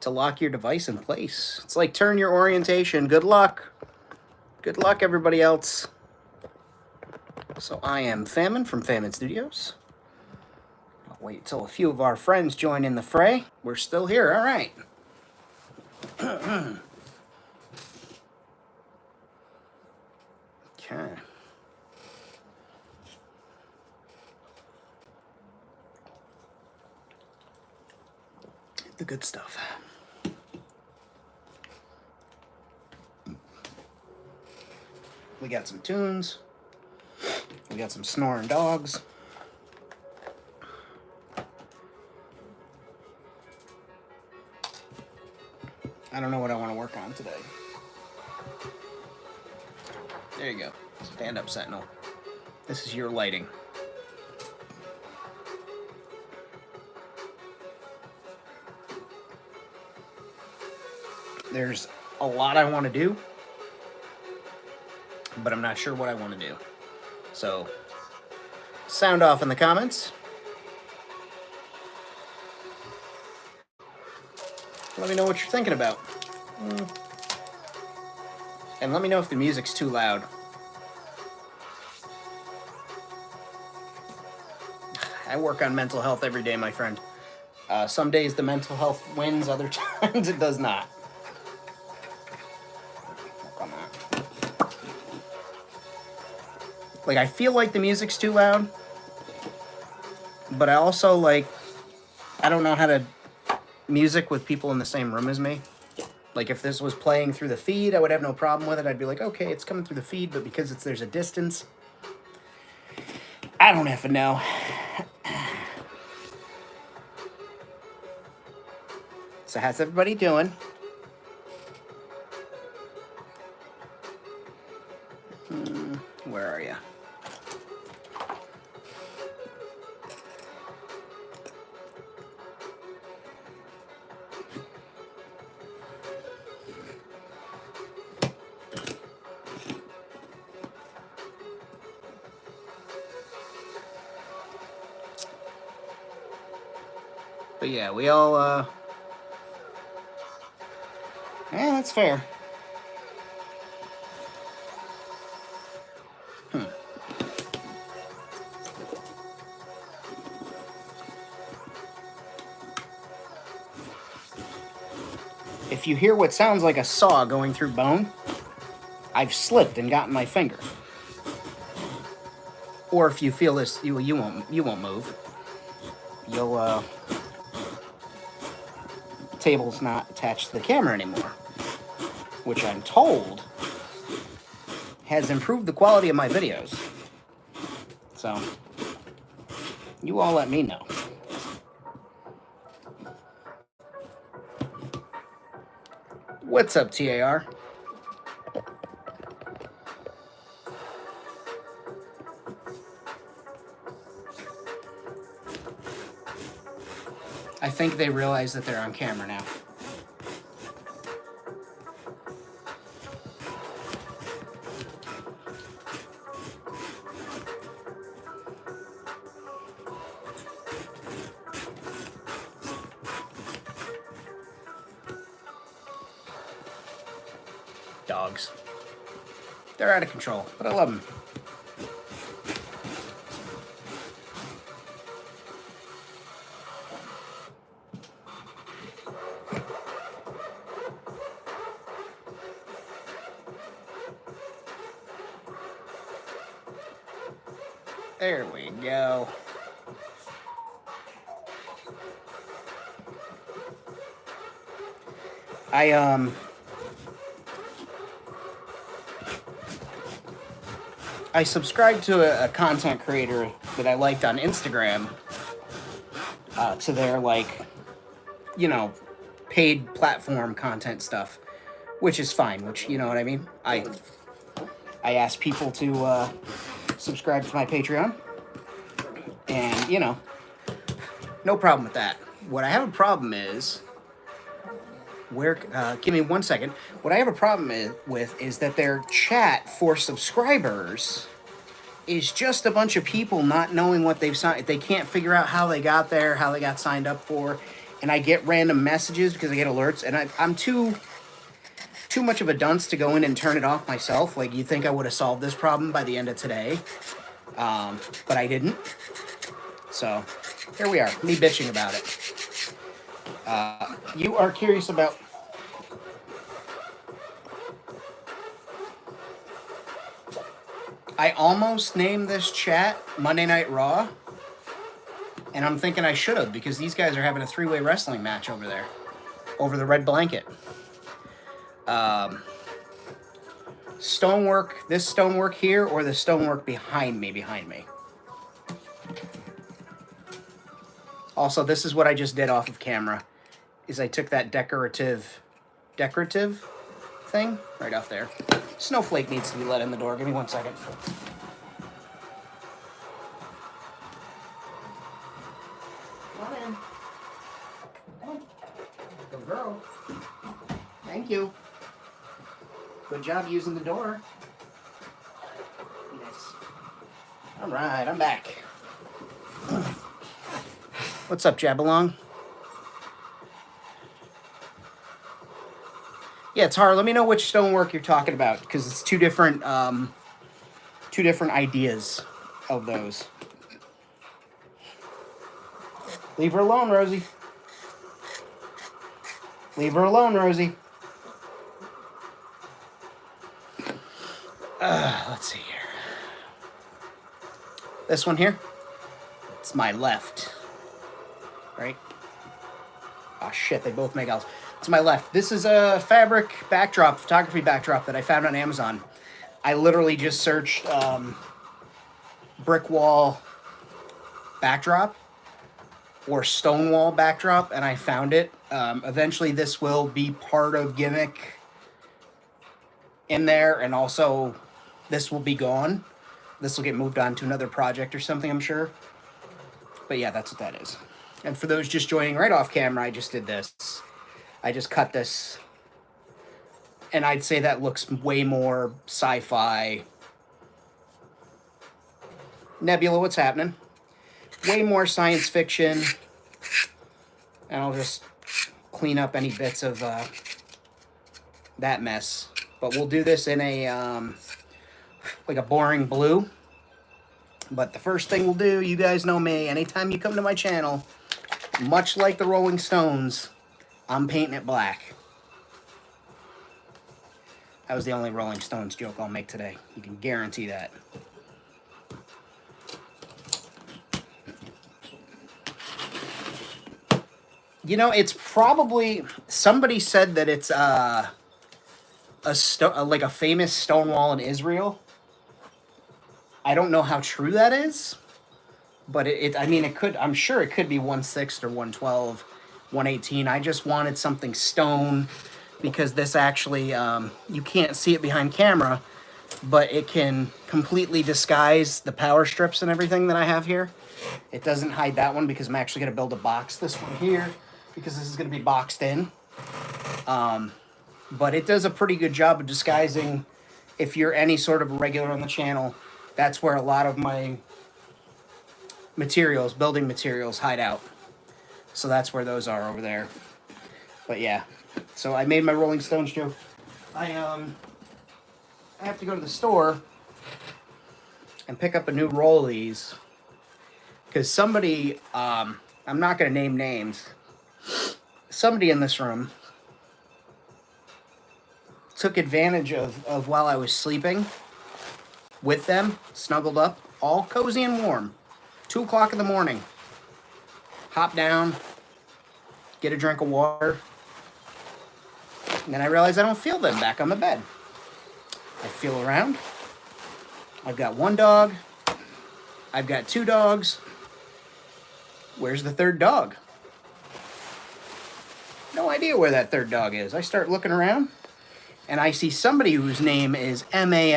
to lock your device in place. It's like turn your orientation. Good luck. Good luck, everybody else. So I am Famine from Famine Studios. I'll wait till a few of our friends join in the fray. We're still here. All right. Okay. The good stuff. We got some tunes. We got some snoring dogs. I don't know what I want to work on today. There you go. Stand up, Sentinel. This is your lighting. There's a lot I want to do, but I'm not sure what I want to do. So, sound off in the comments. Let me know what you're thinking about. And let me know if the music's too loud. I work on mental health every day, my friend. Some days the mental health wins, other times it does not. Come on. Like, I feel like the music's too loud, but I also, like, I don't know how to music with people in the same room as me. Like, if this was playing through the feed, I would have no problem with it. I'd be like, okay, it's coming through the feed, but because there's a distance, I don't have to know. So how's everybody doing? Where are you? But yeah, we all, yeah, that's fair. If you hear what sounds like a saw going through bone, I've slipped and gotten my finger. Or if you feel this, you won't move. You'll, table's not attached to the camera anymore, which I'm told has improved the quality of my videos. So, you all let me know. What's up, TAR? I think they realize that they're on camera now. Dogs. They're out of control, but I love them. There we go. I subscribed to a content creator that I liked on Instagram, to their, like, you know, paid platform content stuff, which is fine, which, you know what I mean? I asked people to subscribe to my Patreon, and, you know, no problem with that. What I have a problem is, give me 1 second. What I have a problem with is that their chat for subscribers is just a bunch of people not knowing what they've signed. They can't figure out how they got there, how they got signed up for. and I get random messages because I get alerts, and I'm too much of a dunce to go in and turn it off myself. Like, you'd think I would have solved this problem by the end of today, but I didn't. So here we are, me bitching about it. You are curious about... I almost named this chat Monday Night Raw, and I'm thinking I should have, because these guys are having a three-way wrestling match over there, over the red blanket. Stonework, this stonework here, or the stonework behind me, Also, this is what I just did off of camera, is I took that decorative thing right off there. Snowflake needs to be let in the door. Give me 1 second. Come on in. Come on. Good girl. Thank you. Good job using the door. Yes. All right, I'm back. What's up, Jabalong? Yeah, Tara, let me know which stonework you're talking about, because it's two different ideas of those. Leave her alone, Rosie. Leave her alone, Rosie. Let's see here. This one here, it's my left, right? Oh shit, they both make L's. It's my left. This is a fabric backdrop, photography backdrop that I found on Amazon. I literally just searched brick wall backdrop or stone wall backdrop, and I found it. Eventually this will be part of Gimmick in there, and also this will be gone. This will get moved on to another project or something, I'm sure. But yeah, that's what that is. And for those just joining right off camera, I just did this. I just cut this, and I'd say that looks way more sci-fi. Nebula, what's happening? Way more science fiction. And I'll just clean up any bits of that mess. But we'll do this in a like a boring blue. But the first thing we'll do, you guys know me, anytime you come to my channel, much like the Rolling Stones, I'm painting it black. That was the only Rolling Stones joke I'll make today. You can guarantee that. You know, it's probably... Somebody said that it's like a famous stone wall in Israel. I don't know how true that is, but I mean, it could, I'm sure it could be 1/6 or 1/12, 1/18. I just wanted something stone, because this actually, you can't see it behind camera, but it can completely disguise the power strips and everything that I have here. It doesn't hide that one, because I'm actually going to build a box this one here, because this is going to be boxed in. But it does a pretty good job of disguising. If you're any sort of regular on the channel, that's where a lot of my materials, building materials, hide out. So that's where those are over there. But yeah, so I made my Rolling Stones joke. I have to go to the store and pick up a new roll of these, because somebody, I'm not going to name names, somebody in this room took advantage of while I was sleeping with them, snuggled up, all cozy and warm. 2 o'clock in the morning. Hop down, get a drink of water, and then I realize I don't feel them back on the bed. I feel around. I've got 1 dog. I've got 2 dogs. Where's the 3rd dog? No idea where that 3rd dog is. I start looking around, and I see somebody whose name is Mamarosie,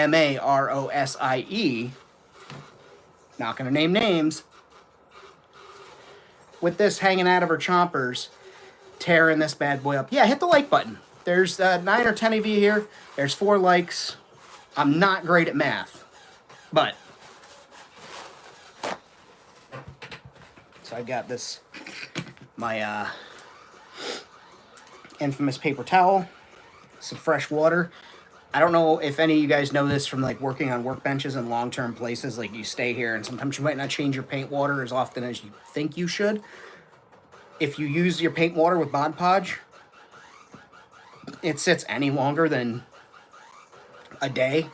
not going to name names, with this hanging out of her chompers, tearing this bad boy up. Yeah, hit the like button. There's 9 or 10 of you here. There's 4 likes. I'm not great at math, but... So I got this, my infamous paper towel, some fresh water. I don't know if any of you guys know this from like working on workbenches in long-term places. Like you stay here and sometimes you might not change your paint water as often as you think you should. If you use your paint water with Mod Podge, it sits any longer than a day.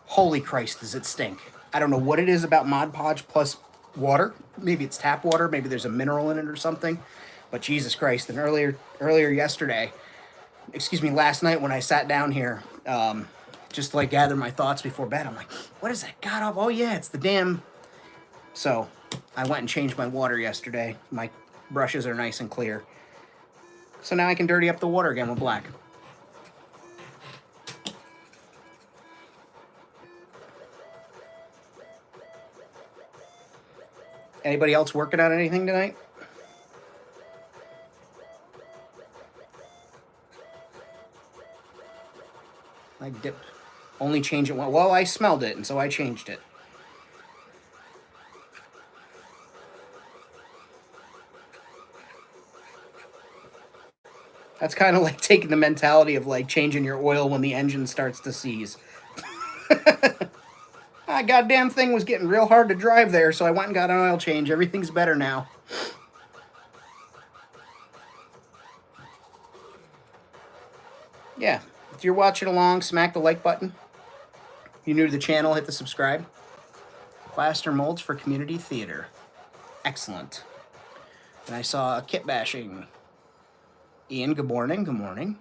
Holy Christ, does it stink. I don't know what it is about Mod Podge plus water. Maybe it's tap water, maybe there's a mineral in it or something. But Jesus Christ, and earlier yesterday, excuse me, last night when I sat down here, just to like gather my thoughts before bed, I'm like, what is that god of? Oh yeah, it's the damn. So I went and changed my water yesterday. My brushes are nice and clear. So now I can dirty up the water again with black. Anybody else working on anything tonight? I dipped. Only change it one. Well, I smelled it, and so I changed it. That's kind of like taking the mentality of like changing your oil when the engine starts to seize. Ah, goddamn thing was getting real hard to drive there, so I went and got an oil change. Everything's better now. Yeah, if you're watching along, smack the like button. If you're new to the channel, hit the subscribe. Plaster molds for community theater. Excellent. And I saw a kit bashing. Ian, good morning. Good morning.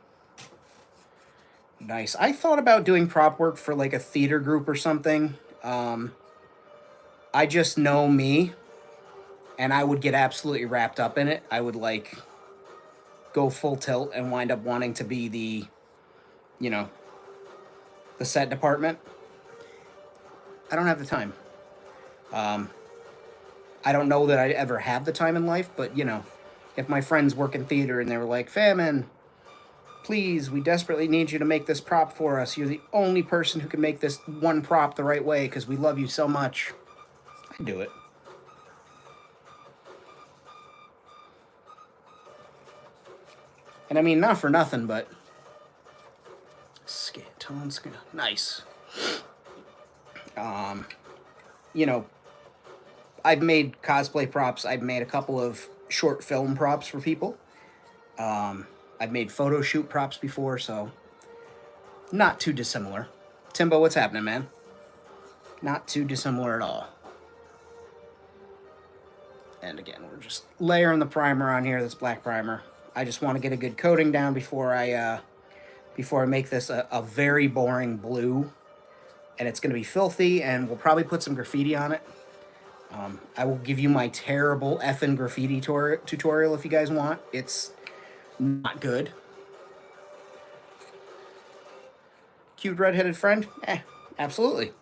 Nice. I thought about doing prop work for like a theater group or something. I just know me, and I would get absolutely wrapped up in it. I would like go full tilt and wind up wanting to be the, you know, the set department. I don't have the time. I don't know that I ever have the time in life, but you know, if my friends work in theater and they were like, Famine, please, we desperately need you to make this prop for us. You're the only person who can make this one prop the right way because we love you so much. I'd do it. And I mean, not for nothing, but skin tone, skin, nice. You know, I've made cosplay props. I've made a couple of short film props for people. I've made photo shoot props before, so not too dissimilar. Timbo, what's happening, man? Not too dissimilar at all. And again, we're just layering the primer on here. This black primer. I just want to get a good coating down before I make this a very boring blue. And it's going to be filthy, and we'll probably put some graffiti on it. I will give you my terrible effing graffiti tutorial if you guys want. It's not good. Cute redheaded friend? Absolutely.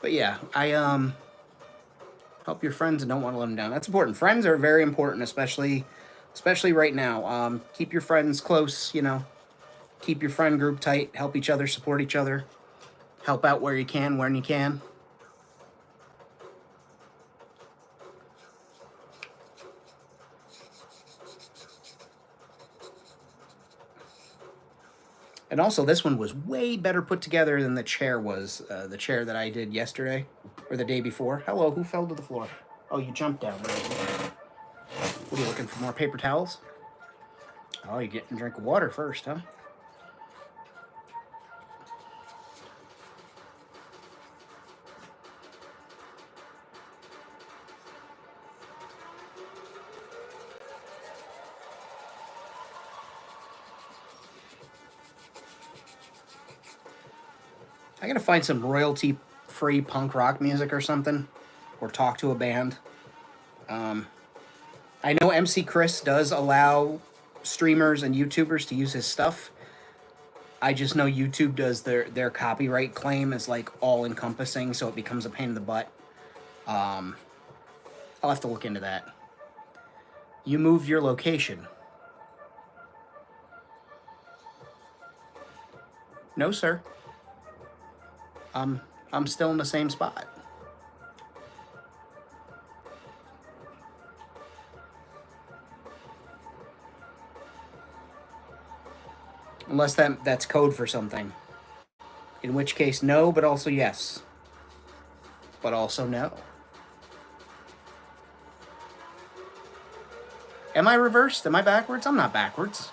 But yeah, I help your friends and don't want to let them down. That's important. Friends are very important, especially right now. Keep your friends close, you know. Keep your friend group tight. Help each other, support each other. Help out where you can, when you can. And also, this one was way better put together than the chair was. The chair that I did yesterday, or the day before. Hello, who fell to the floor? Oh, you jumped down. What are you looking for, more paper towels? Oh, you get a drink of water first, huh? I gotta find some royalty-free punk rock music or something, or talk to a band. I know MC Chris does allow streamers and YouTubers to use his stuff. I just know YouTube does their copyright claim is like all-encompassing, so it becomes a pain in the butt. I'll have to look into that. You moved your location. No, sir. I'm still in the same spot. Unless that's code for something. In which case, no, but also yes. But also no. Am I reversed? Am I backwards? I'm not backwards.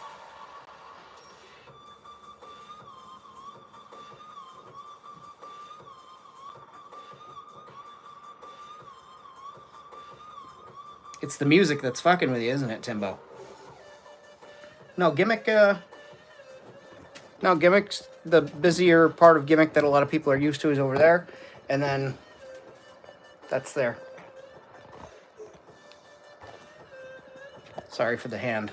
It's the music that's fucking with you, isn't it, Timbo? No, Gimmick, no, Gimmick's the busier part of Gimmick that a lot of people are used to is over there. And then that's there. Sorry for the hand.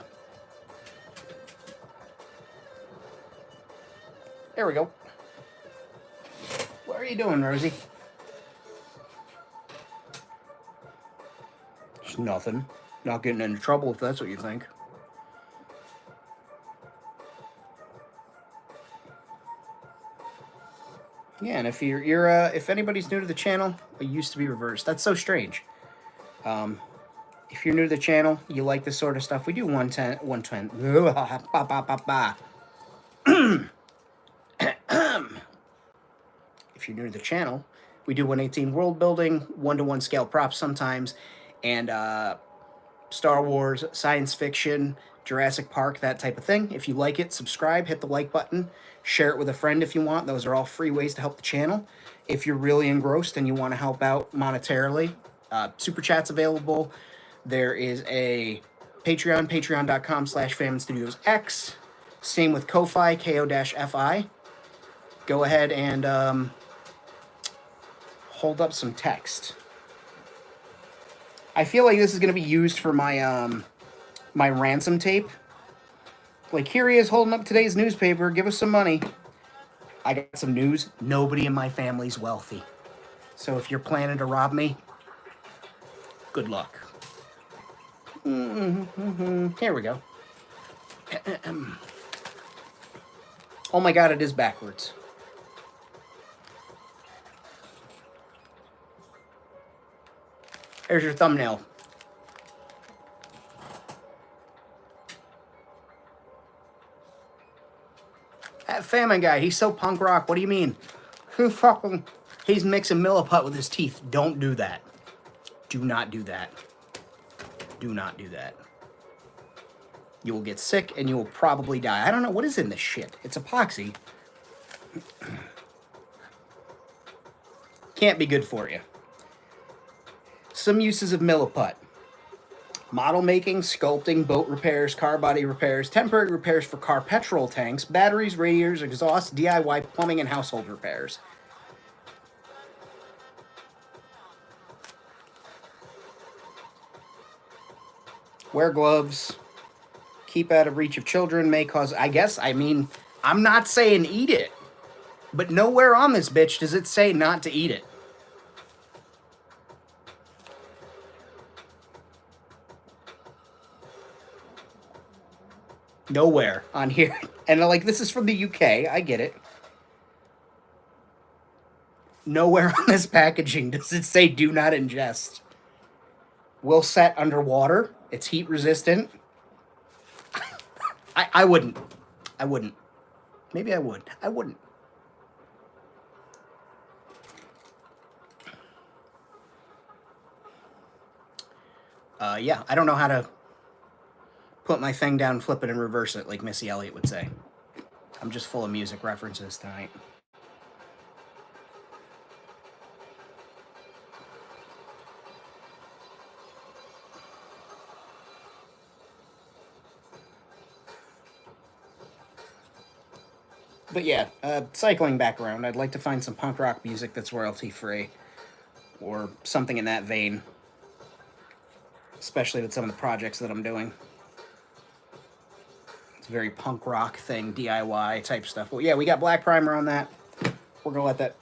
There we go. What are you doing, Rosie? It's nothing. Not getting into trouble if that's what you think. Yeah, and if if anybody's new to the channel, it used to be reversed. That's so strange. If you're new to the channel, you like this sort of stuff, we do 110, 120. If you're new to the channel, we do 118 world building, 1-to-1 scale props sometimes, and Star Wars, science fiction, Jurassic Park, that type of thing. If you like it, subscribe, hit the like button, share it with a friend if you want. Those are all free ways to help the channel. If you're really engrossed and you want to help out monetarily, Super Chat's available. There is a Patreon, patreon.com/FammonStudiosX. Same with Ko-Fi, ko-fi. Go ahead and hold up some text. I feel like this is going to be used for my my ransom tape. Like, here he is holding up today's newspaper. Give us some money. I got some news. Nobody in my family's wealthy. So if you're planning to rob me, good luck. Here we go. Oh my god, it is backwards. There's your thumbnail. That Famine guy, he's so punk rock. What do you mean? He's mixing Milliput with his teeth. Don't do that. Do not do that. Do not do that. You will get sick and you will probably die. I don't know. What is in this shit? It's epoxy. Can't be good for you. Some uses of Milliput. Model making, sculpting, boat repairs, car body repairs, temporary repairs for car petrol tanks, batteries, radiators, exhaust, DIY plumbing, and household repairs. Wear gloves. Keep out of reach of children. May cause, I'm not saying eat it. But nowhere on this bitch does it say not to eat it. Nowhere on here. And like, this is from the UK. I get it. Nowhere on this packaging does it say do not ingest. Will set underwater. It's heat resistant. I wouldn't. I wouldn't. Maybe I would. I wouldn't. Yeah, I don't know how to put my thing down, flip it, and reverse it like Missy Elliott would say. I'm just full of music references tonight. But yeah, cycling back around, I'd like to find some punk rock music that's royalty-free. Or something in that vein. Especially with some of the projects that I'm doing. It's a very punk rock thing, DIY type stuff. But yeah, we got black primer on that. We're going to let that,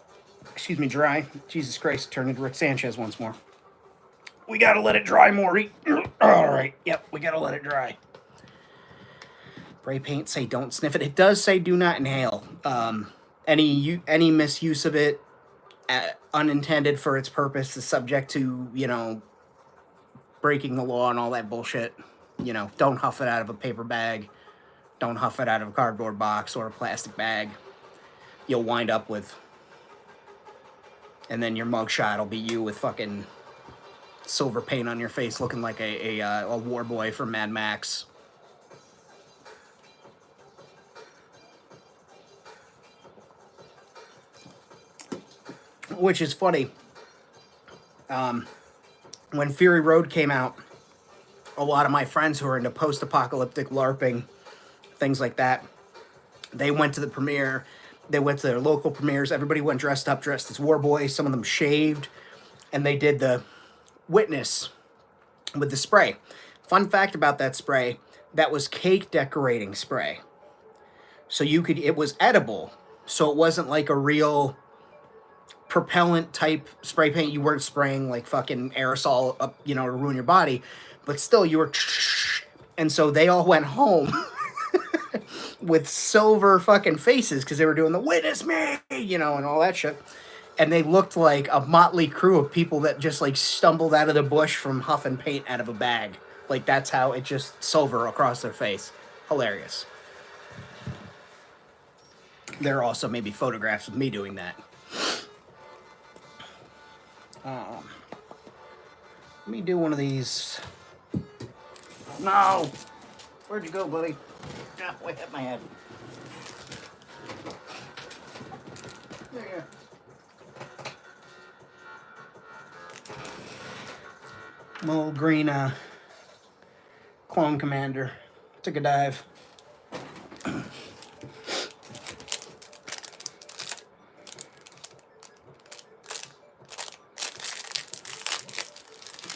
dry. Jesus Christ, turn into Rick Sanchez once more. We got to let it dry, Maury. All right, yep, we got to let it dry. Spray paint, say don't sniff it. It does say do not inhale. Any misuse of it unintended for its purpose, is subject to, you know, breaking the law and all that bullshit. You know, don't huff it out of a paper bag. Don't huff it out of a cardboard box or a plastic bag. You'll wind up with... And then your mugshot will be you with fucking silver paint on your face looking like a war boy from Mad Max. Which is funny. When Fury Road came out, a lot of my friends who are into post-apocalyptic LARPing, things like that, they went to the premiere. They went to their local premieres. Everybody went dressed as war boys. Some of them shaved. And they did the witness with the spray. Fun fact about that spray, that was cake decorating spray. So it was edible. So it wasn't like a real propellant type spray paint. You weren't spraying like fucking aerosol up, you know, to ruin your body. But still, you were... And so they all went home with silver fucking faces because they were doing the witness me, you know, and all that shit. And they looked like a motley crew of people that just like stumbled out of the bush from huffing paint out of a bag. Like that's how it just silver across their face. Hilarious. There are also maybe photographs of me doing that. Let me do one of these. No! Where'd you go, buddy? Oh, I hit my head. There you go. My old green Clone Commander. Took a dive.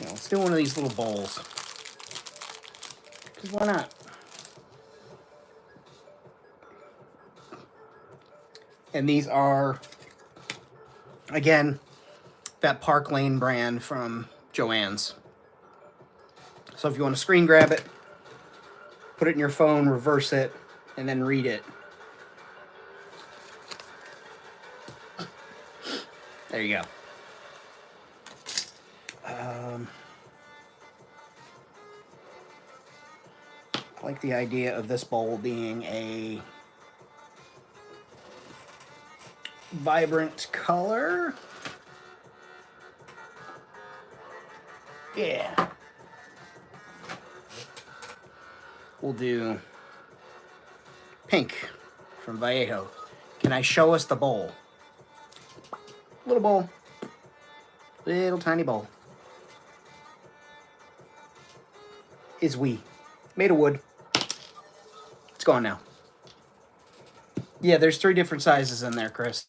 Let's do one of these little bowls. Because why not? And these are, again, that Park Lane brand from Joann's. So if you want to screen grab it, put it in your phone, reverse it, and then read it. There you go. I like the idea of this bowl being a vibrant color. Yeah. We'll do pink from Vallejo. Can I show us the bowl? Little bowl. Little tiny bowl. Is we. Made of wood. It's gone now. Yeah, there's 3 different sizes in there, Chris.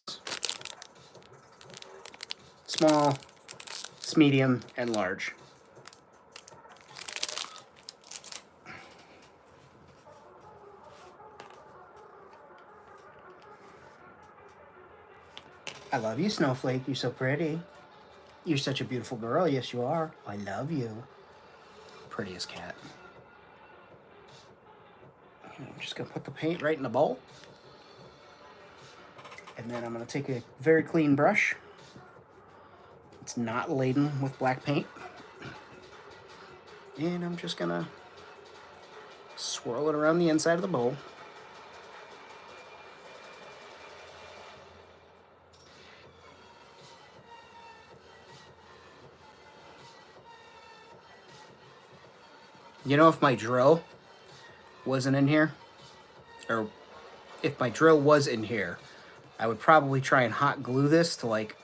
Small, medium, and large. I love you, Snowflake. You're so pretty. You're such a beautiful girl. Yes, you are. I love you. Prettiest cat. I'm just going to put the paint right in the bowl. And then I'm going to take a very clean brush. It's not laden with black paint. And I'm just going to swirl it around the inside of the bowl. You know, if my drill wasn't in here, or if my drill was in here, I would probably try and hot glue this to like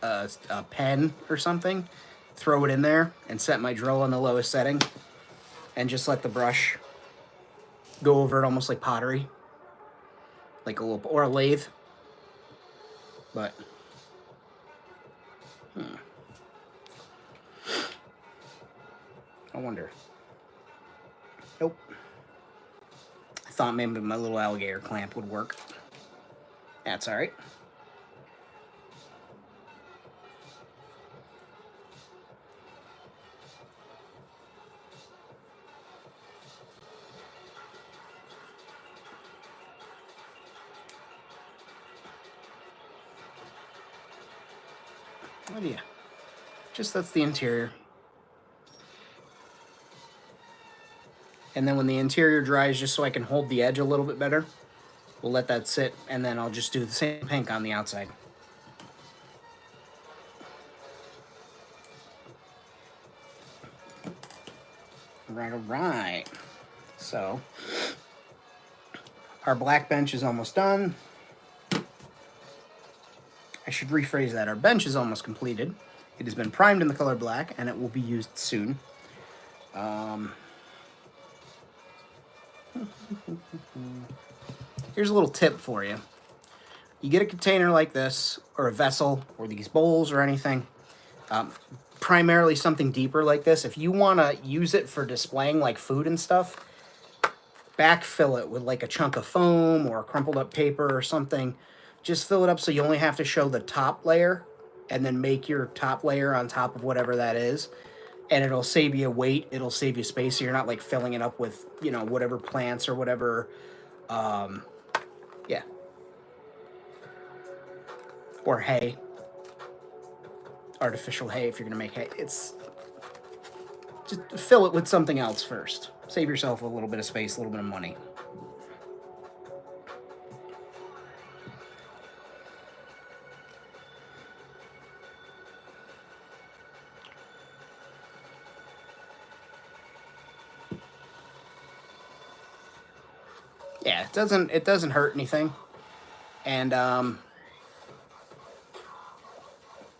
a pen or something, throw it in there and set my drill on the lowest setting and just let the brush go over it almost like pottery, like a little, or a lathe. But I wonder. Nope. I thought maybe my little alligator clamp would work. That's all right. Oh yeah, just that's the interior. And then when the interior dries, just so I can hold the edge a little bit better, we'll let that sit, and then I'll just do the same pink on the outside. All right. So our black bench is almost done. I should rephrase that. Our bench is almost completed. It has been primed in the color black, and it will be used soon. Here's a little tip for you. You get a container like this, or a vessel, or these bowls, or anything, primarily something deeper like this. If you want to use it for displaying like food and stuff, backfill it with like a chunk of foam or crumpled up paper or something. Just fill it up so you only have to show the top layer, and then make your top layer on top of whatever that is. And it'll save you weight, it'll save you space, so you're not like filling it up with, you know, whatever plants or whatever, yeah. Or hay. Artificial hay if you're gonna make hay. It's just fill it with something else first. Save yourself a little bit of space, a little bit of money. Yeah, it doesn't hurt anything. And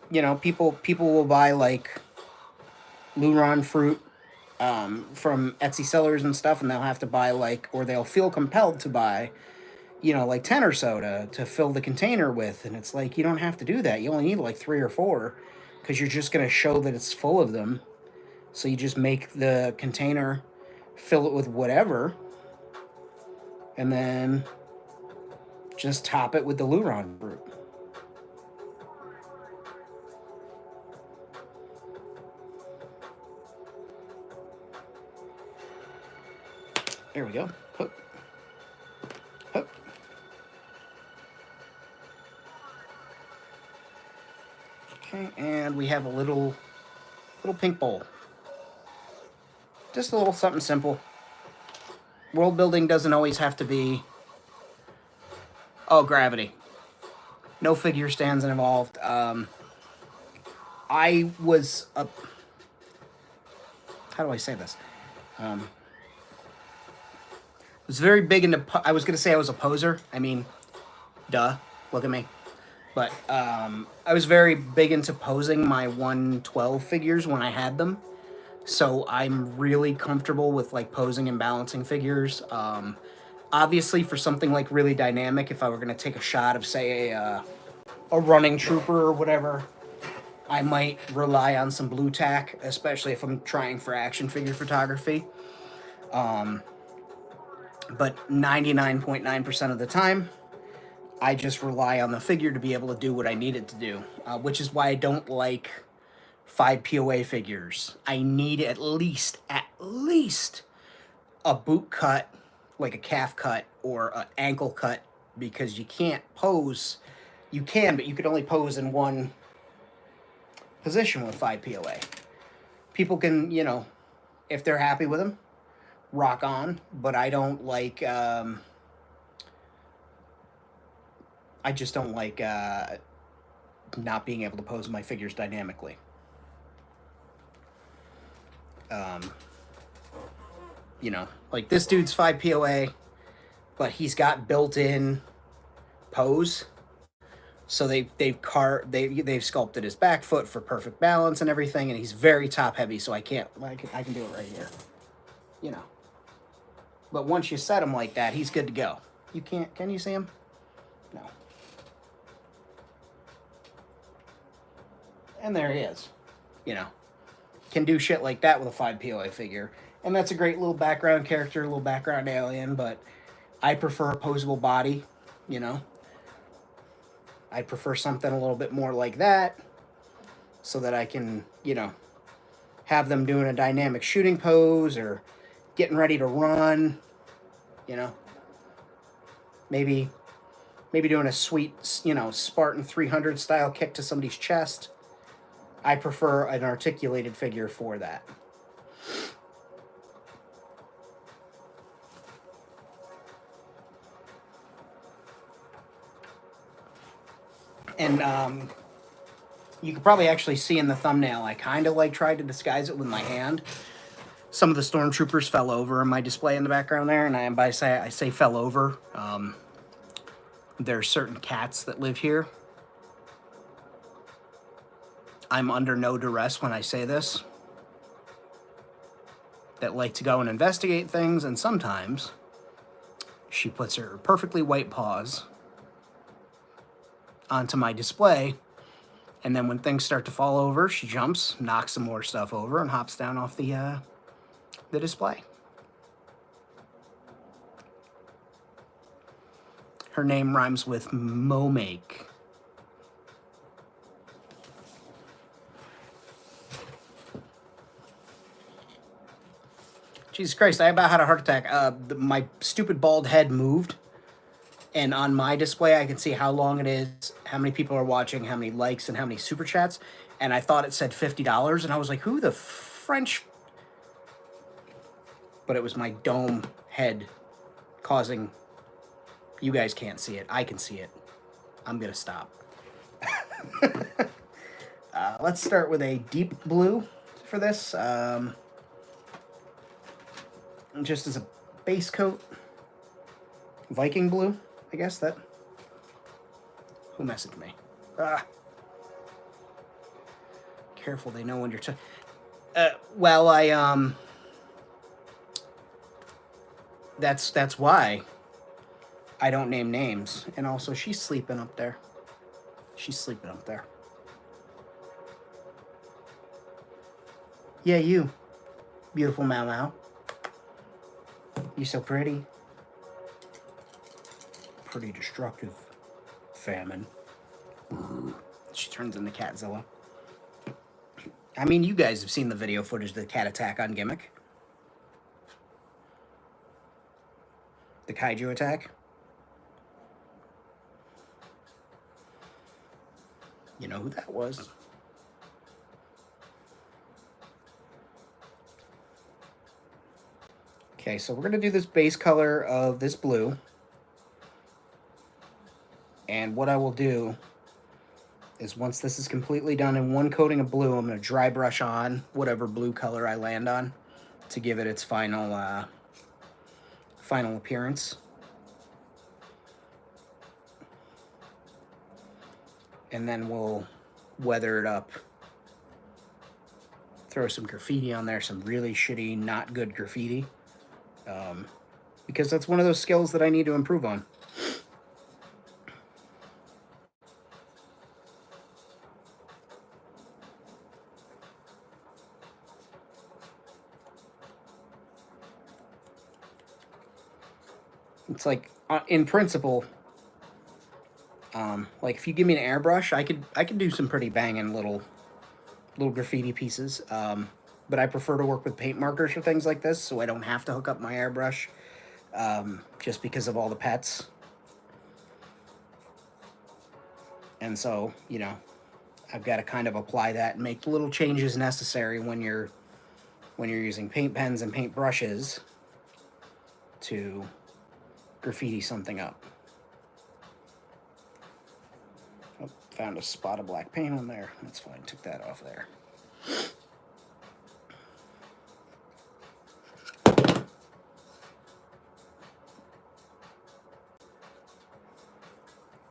you know, people will buy like Luron fruit from Etsy sellers and stuff, and they'll have to buy like, or they'll feel compelled to buy, you know, like 10 or so to fill the container with. And it's like, you don't have to do that. You only need like 3 or 4 because you're just going to show that it's full of them. So you just make the container, fill it with whatever, and then just top it with the Luron fruit. There we go. Hook. Hook. Okay, and we have a little pink bowl. Just a little something simple. World building doesn't always have to be, oh, gravity. No figure stands involved. I was a, how do I say this? Was very big into, I was going to say I was a poser. I mean, duh, look at me. But I was very big into posing my 112 figures when I had them. So I'm really comfortable with like posing and balancing figures. Obviously, for something like really dynamic, if I were going to take a shot of, say, a running trooper or whatever, I might rely on some blue tack, especially if I'm trying for action figure photography. But 99.9% of the time, I just rely on the figure to be able to do what I need it to do, which is why I don't like 5 POA figures. I need at least a boot cut, like a calf cut or an ankle cut, because you can't pose. You can, but you could only pose in one position with 5 POA. People can, you know, if they're happy with them, rock on, but I don't like, I just don't like not being able to pose my figures dynamically. You know, like this dude's 5 POA, but he's got built-in pose. So they've sculpted his back foot for perfect balance and everything, and he's very top heavy. So I can do it right here, you know. But once you set him like that, he's good to go. You can't, can you see him? No. And there he is. You know, can do shit like that with a 5 POA figure. And that's a great little background character, a little background alien, but I prefer a posable body, you know. I prefer something a little bit more like that so that I can, you know, have them doing a dynamic shooting pose or getting ready to run, you know. Maybe doing a sweet, you know, Spartan 300 style kick to somebody's chest. I prefer an articulated figure for that. And you could probably actually see in the thumbnail, I kind of like tried to disguise it with my hand. Some of the stormtroopers fell over in my display in the background there, and I say fell over. There are certain cats that live here. I'm under no duress when I say this. That like to go and investigate things, and sometimes she puts her perfectly white paws onto my display, and then when things start to fall over, she jumps, knocks some more stuff over, and hops down off the display. Her name rhymes with Momake. Jesus Christ, I about had a heart attack. My stupid bald head moved, and on my display I can see how long it is, how many people are watching, how many likes, and how many super chats, and I thought it said $50, and I was like, who the French... But it was my dome head causing... You guys can't see it. I can see it. I'm gonna stop. Let's start with a deep blue for this. Just as a base coat. Viking blue, I guess that... Who messaged me? Careful, they know when you're... well, That's why I don't name names. And also, she's sleeping up there. She's sleeping up there. Yeah, you. Beautiful Mau Mau. You're so pretty. Pretty destructive. Famine. She turns into Catzilla. I mean, you guys have seen the video footage of the cat attack on Gimmick. The kaiju attack. You know who that was. Okay, so we're going to do this base color of this blue. And what I will do is once this is completely done in one coating of blue, I'm going to dry brush on whatever blue color I land on to give it its final final appearance. And then we'll weather it up. Throw some graffiti on there, some really shitty, not good graffiti. Because that's one of those skills that I need to improve on. It's like, in principle, like if you give me an airbrush, I could do some pretty banging little graffiti pieces. But I prefer to work with paint markers for things like this, so I don't have to hook up my airbrush, just because of all the pets. And so, you know, I've got to kind of apply that and make the little changes necessary when you're using paint pens and paint brushes to graffiti something up. Oh, found a spot of black paint on there. That's fine. Took that off there.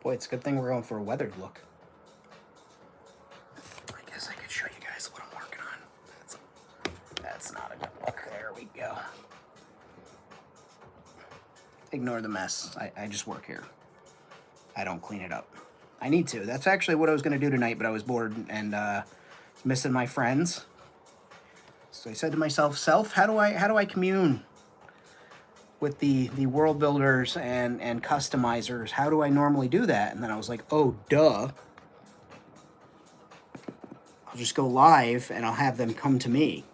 Boy, it's a good thing we're going for a weathered look. I guess I could show you guys what I'm working on. That's not a good look. There we go. Ignore the mess. I just work here. I don't clean it up. I need to. That's actually what I was going to do tonight, but I was bored and missing my friends. So I said to myself, how do I commune with the world builders and customizers? How do I normally do that? And then I was like, oh, duh. I'll just go live and I'll have them come to me.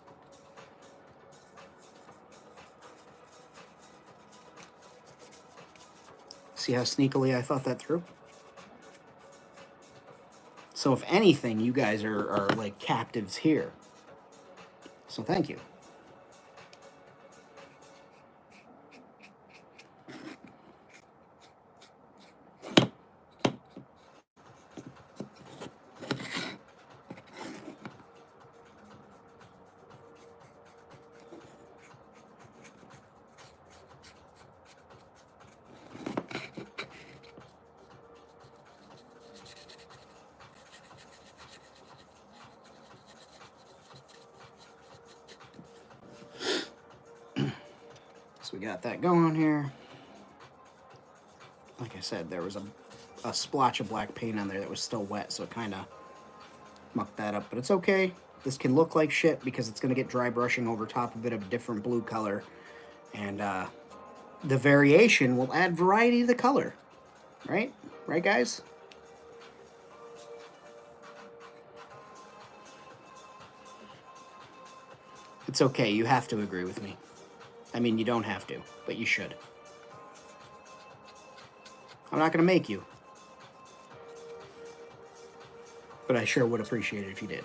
See how sneakily I thought that through? So if anything, you guys are like captives here. So thank you. So we got that going here. Like I said, there was a splotch of black paint on there that was still wet, so it kind of mucked that up. But it's okay. This can look like shit because it's going to get dry brushing over top of it of a different blue color. And the variation will add variety to the color. Right? Right, guys? It's okay. You have to agree with me. I mean, you don't have to, but you should. I'm not going to make you. But I sure would appreciate it if you did.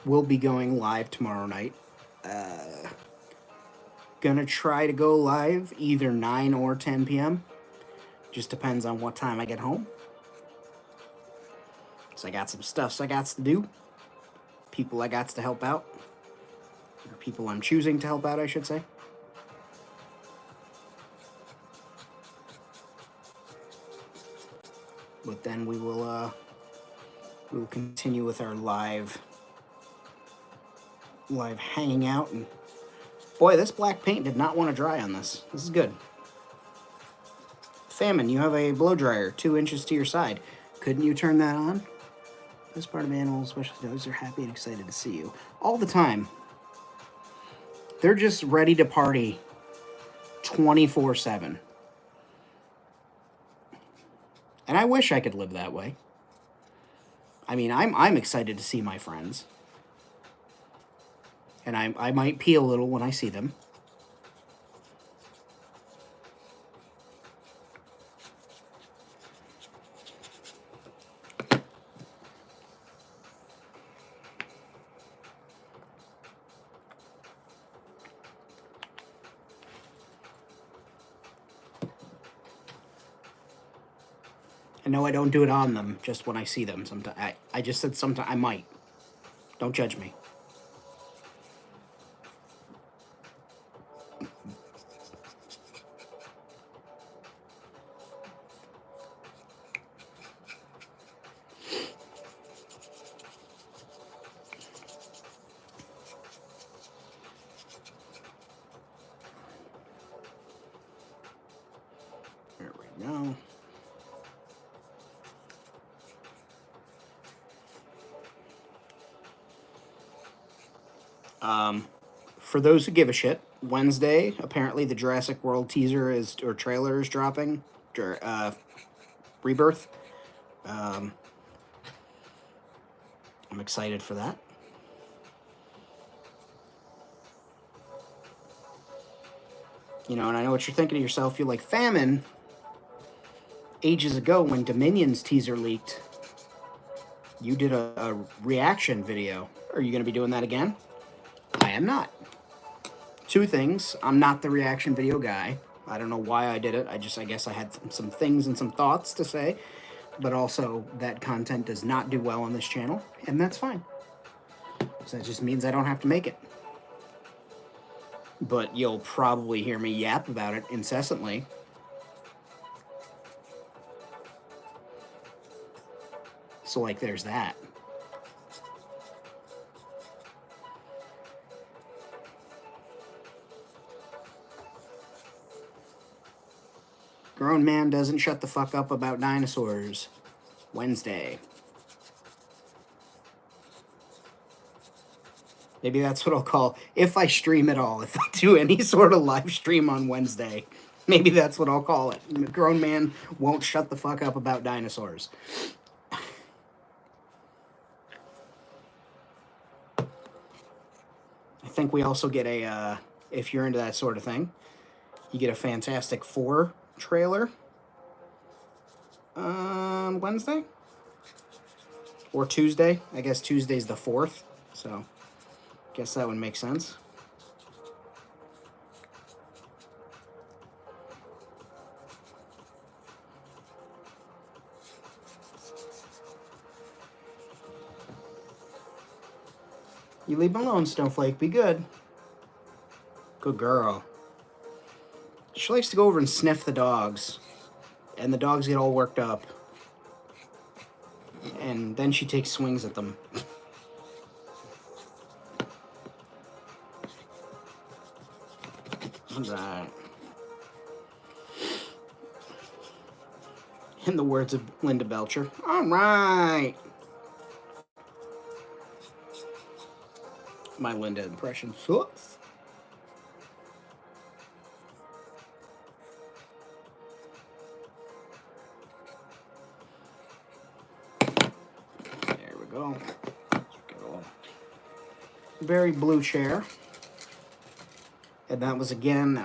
We'll be going live tomorrow night. Gonna try to go live either 9 or 10 p.m. Just depends on what time I get home. So I got some stuff I got to do. People I got to help out. Or people I'm choosing to help out, I should say. But then we will continue with our live hanging out. And boy, this black paint did not want to dry on this. This is good. Famine, you have a blow dryer 2 inches to your side. Couldn't you turn that on? This part of animals, especially dogs, are happy and excited to see you all the time. They're just ready to party 24/7. And I wish I could live that way. I mean, I'm excited to see my friends. And I might pee a little when I see them. No, I don't do it on them, just when I see them. Sometimes I just said sometimes I might. Don't judge me. There we go. For those who give a shit, Wednesday, apparently the Jurassic World teaser or trailer is dropping. Rebirth. I'm excited for that. You know, and I know what you're thinking to yourself. You're like, Famine, ages ago when Dominion's teaser leaked, you did a reaction video. Are you going to be doing that again? I am not. 2 things. I'm not the reaction video guy. I don't know why I did it. I guess I had some things and some thoughts to say. But also, that content does not do well on this channel. And that's fine. So that just means I don't have to make it. But you'll probably hear me yap about it incessantly. So, like, there's that. Grown man doesn't shut the fuck up about dinosaurs. Wednesday. Maybe that's what I'll call if I stream at all. If I do any sort of live stream on Wednesday, maybe that's what I'll call it. A grown man won't shut the fuck up about dinosaurs. I think we also get a, if you're into that sort of thing, you get a Fantastic Four trailer on Wednesday or Tuesday. I guess Tuesday's the 4th, so guess that would make sense. You leave him alone, Snowflake. Be good. Good girl. She likes to go over and sniff the dogs, and the dogs get all worked up. And then she takes swings at them. Alright. In the words of Linda Belcher, alright. My Linda impression sucks. There we go. Let's get a very blue chair. And that was, again,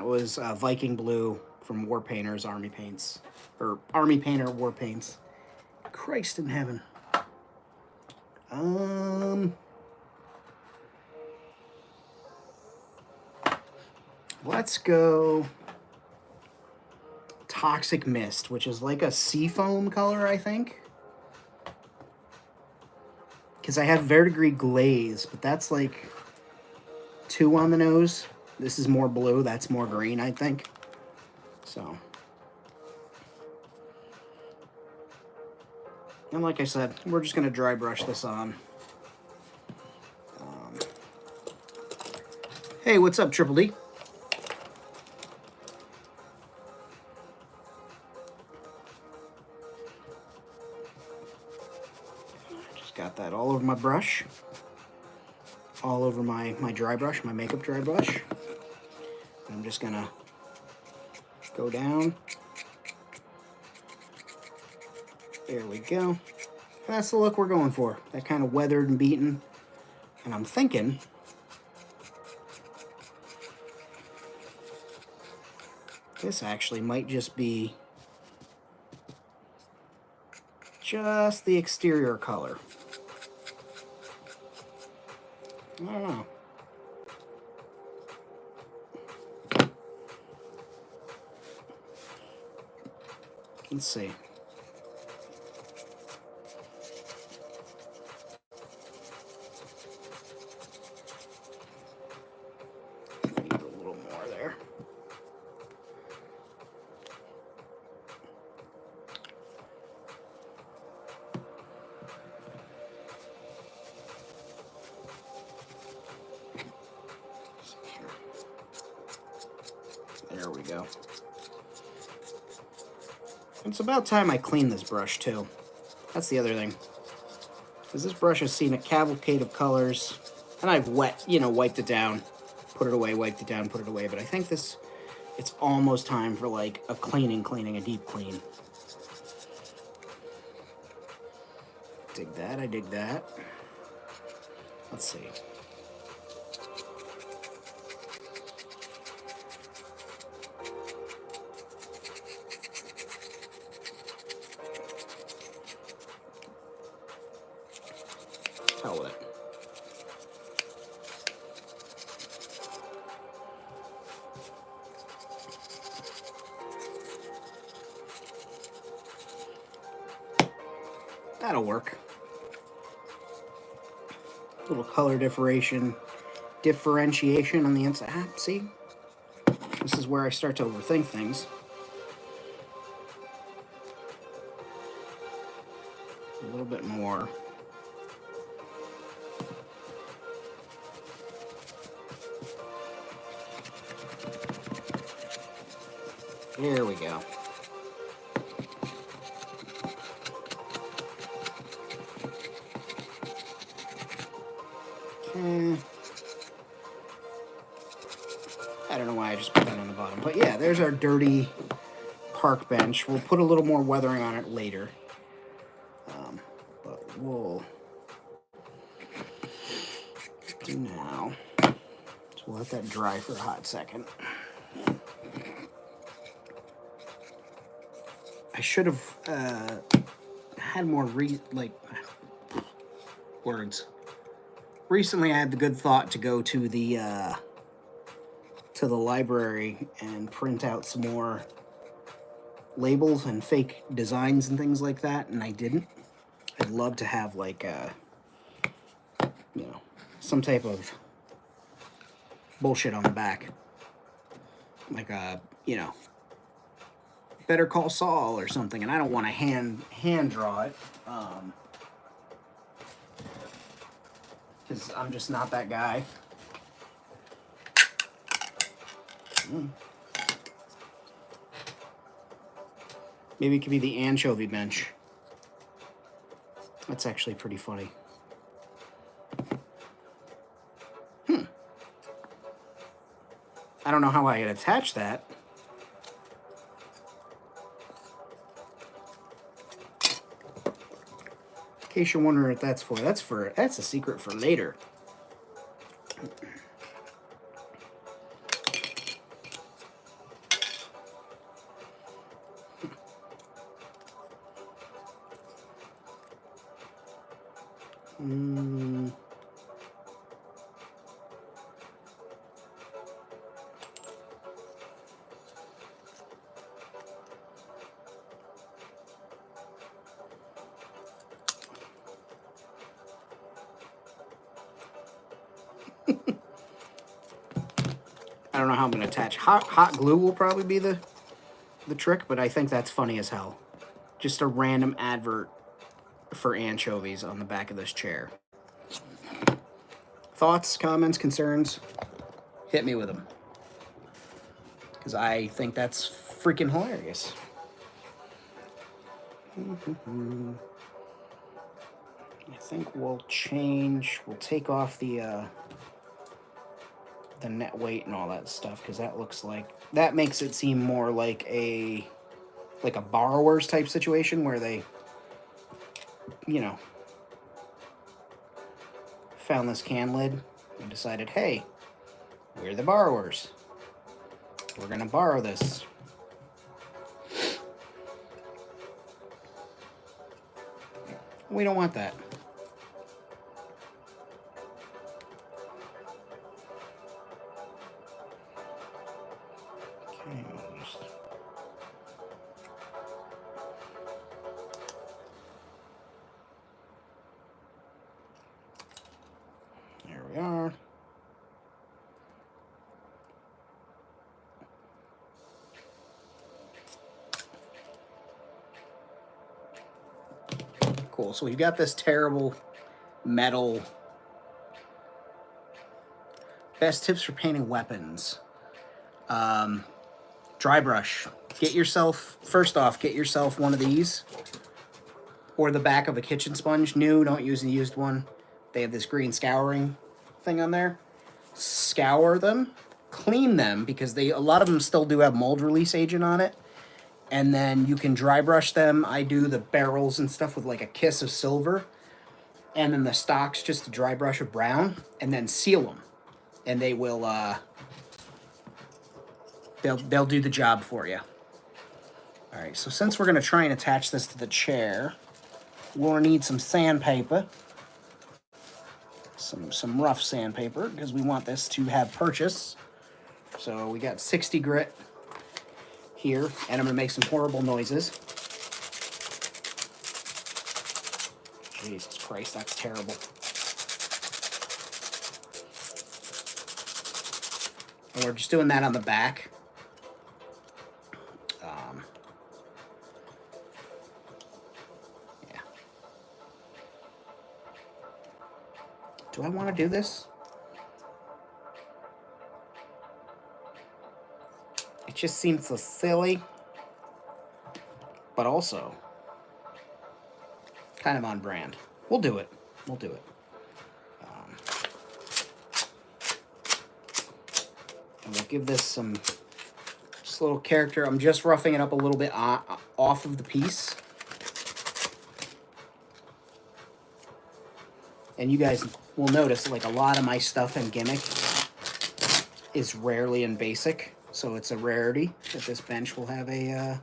Viking Blue from War Painters Army Paints. Or Army Painter War Paints. Christ in heaven. Let's go Toxic Mist, which is like a seafoam color, I think. Because I have Verdigris Glaze, but that's like 2 on the nose. This is more blue, that's more green, I think. So. And like I said, we're just going to dry brush this on. Hey, what's up, Triple D? Just got that all over my brush. All over my dry brush, my makeup dry brush. I'm just gonna go down. There we go. That's the look we're going for. That kind of weathered and beaten. And I'm thinking this actually might just be just the exterior color. I don't know. Let's see. Need a little more there. There we go. It's about time I clean this brush, too. That's the other thing. Because this brush has seen a cavalcade of colors, and I've wiped it down, put it away, wiped it down, put it away, but I think it's almost time for, like, a cleaning, a deep clean. Dig that, I dig that. Let's see. Hell with it. That'll work. A little color differentiation on the inside. See? This is where I start to overthink things. A little bit more. There we go. Okay. I don't know why I just put that on the bottom. But yeah, there's our dirty park bench. We'll put a little more weathering on it later. But we'll do now. So we'll let that dry for a hot second. I should have had more words. Recently, I had the good thought to go to the library and print out some more labels and fake designs and things like that, and I didn't. I'd love to have like some type of bullshit on the back, like Better Call Saul or something, and I don't want to hand draw it, because I'm just not that guy. Maybe it could be the anchovy bench. That's actually pretty funny. I don't know how I could attach that. In case you're wondering what that's for, that's a secret for later. I don't know how I'm going to attach. Hot glue will probably be the trick, but I think that's funny as hell. Just a random advert for anchovies on the back of this chair. Thoughts, comments, concerns? Hit me with them. Because I think that's freaking hilarious. I think we'll take off the net weight and all that stuff, because that makes it seem more like a borrower's type situation where they found this can lid and decided, hey, we're the borrowers, we're gonna borrow this. We don't want that. There we are. Cool. So we've got this terrible metal. Best tips for painting weapons. Dry brush. First off, get yourself one of these, or the back of a kitchen sponge. New, don't use a used one. They have this green scouring thing on there. Scour them, clean them, because a lot of them still do have mold release agent on it. And then you can dry brush them. I do the barrels and stuff with like a kiss of silver, and then the stocks just a dry brush of brown, and then seal them. And they will, they'll do the job for you. All right, so since we're gonna try and attach this to the chair, we'll need some sandpaper, some rough sandpaper, because we want this to have purchase. So we got 60 grit here, and I'm gonna make some horrible noises. Jesus Christ, that's terrible. And we're just doing that on the back. Yeah. Do I want to do this? It just seems so silly, but also kind of on brand. We'll do it. We'll do it. And we'll give this some just a little character. I'm just roughing it up a little bit off of the piece. And you guys will notice, like, a lot of my stuff and gimmick is rarely in basic. So it's a rarity that this bench will have a...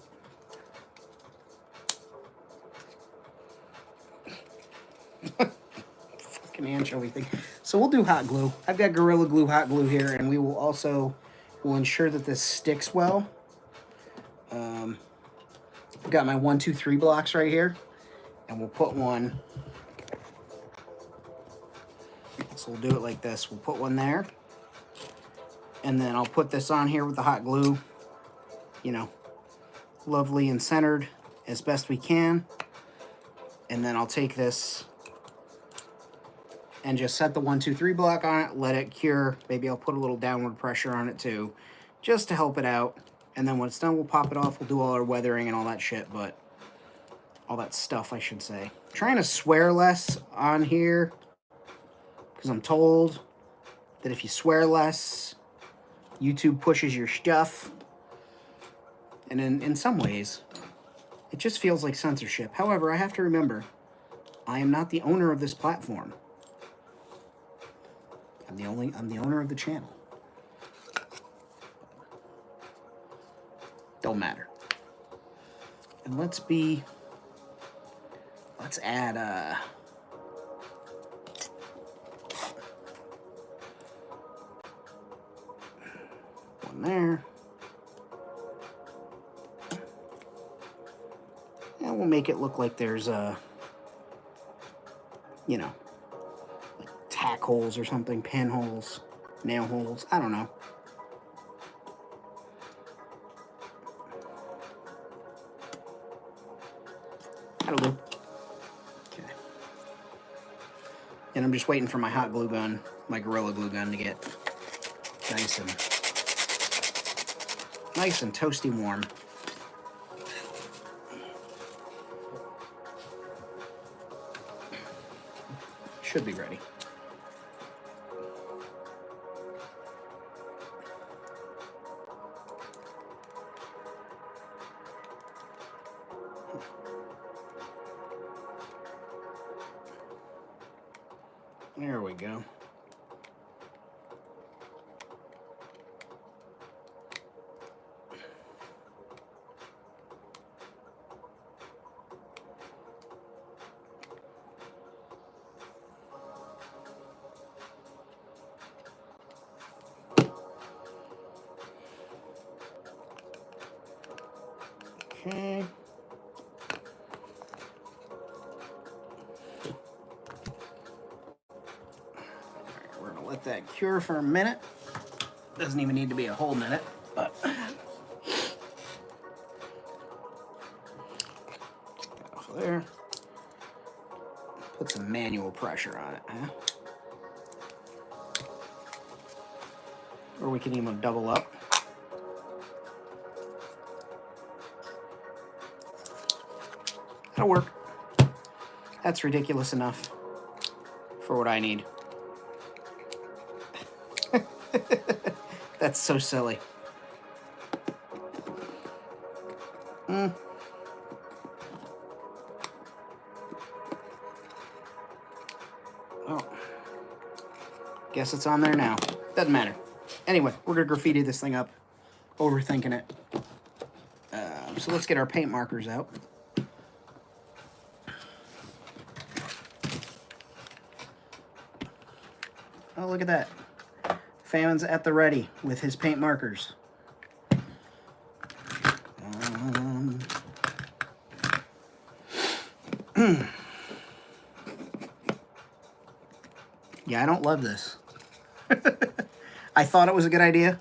fucking anchovy thing. So we'll do hot glue. I've got Gorilla Glue hot glue here, and we will also ensure that this sticks well. I've got my 1, 2, 3 blocks right here, and we'll put one. So we'll do it like this. We'll put one there, and then I'll put this on here with the hot glue, you know, lovely and centered as best we can. And then I'll take this and just set the 1, 2, 3 block on it, let it cure. Maybe I'll put a little downward pressure on it too, just to help it out. And then when it's done, we'll pop it off. We'll do all our weathering and all that shit, but all that stuff, I should say. I'm trying to swear less on here because I'm told that if you swear less, YouTube pushes your stuff. And in some ways, it just feels like censorship. However, I have to remember, I am not the owner of this platform. I'm the owner of the channel. Don't matter. And let's add one there. And we'll make it look like there's you know, like tack holes or something, pinholes, nail holes, I don't know. That'll do. Okay. And I'm just waiting for my hot glue gun, my Gorilla Glue gun, to get nice and toasty warm. Should be ready. There we go. Okay. We're gonna let that cure for a minute. Doesn't even need to be a whole minute, but off there. Put some manual pressure on it, huh? Or we can even double up. That'll work. That's ridiculous enough for what I need. That's so silly. Oh, guess it's on there now. Doesn't matter. Anyway, we're gonna graffiti this thing up. Overthinking it. So let's get our paint markers out. Oh, look at that. Famines at the ready with his paint markers. Yeah, I don't love this. I thought it was a good idea.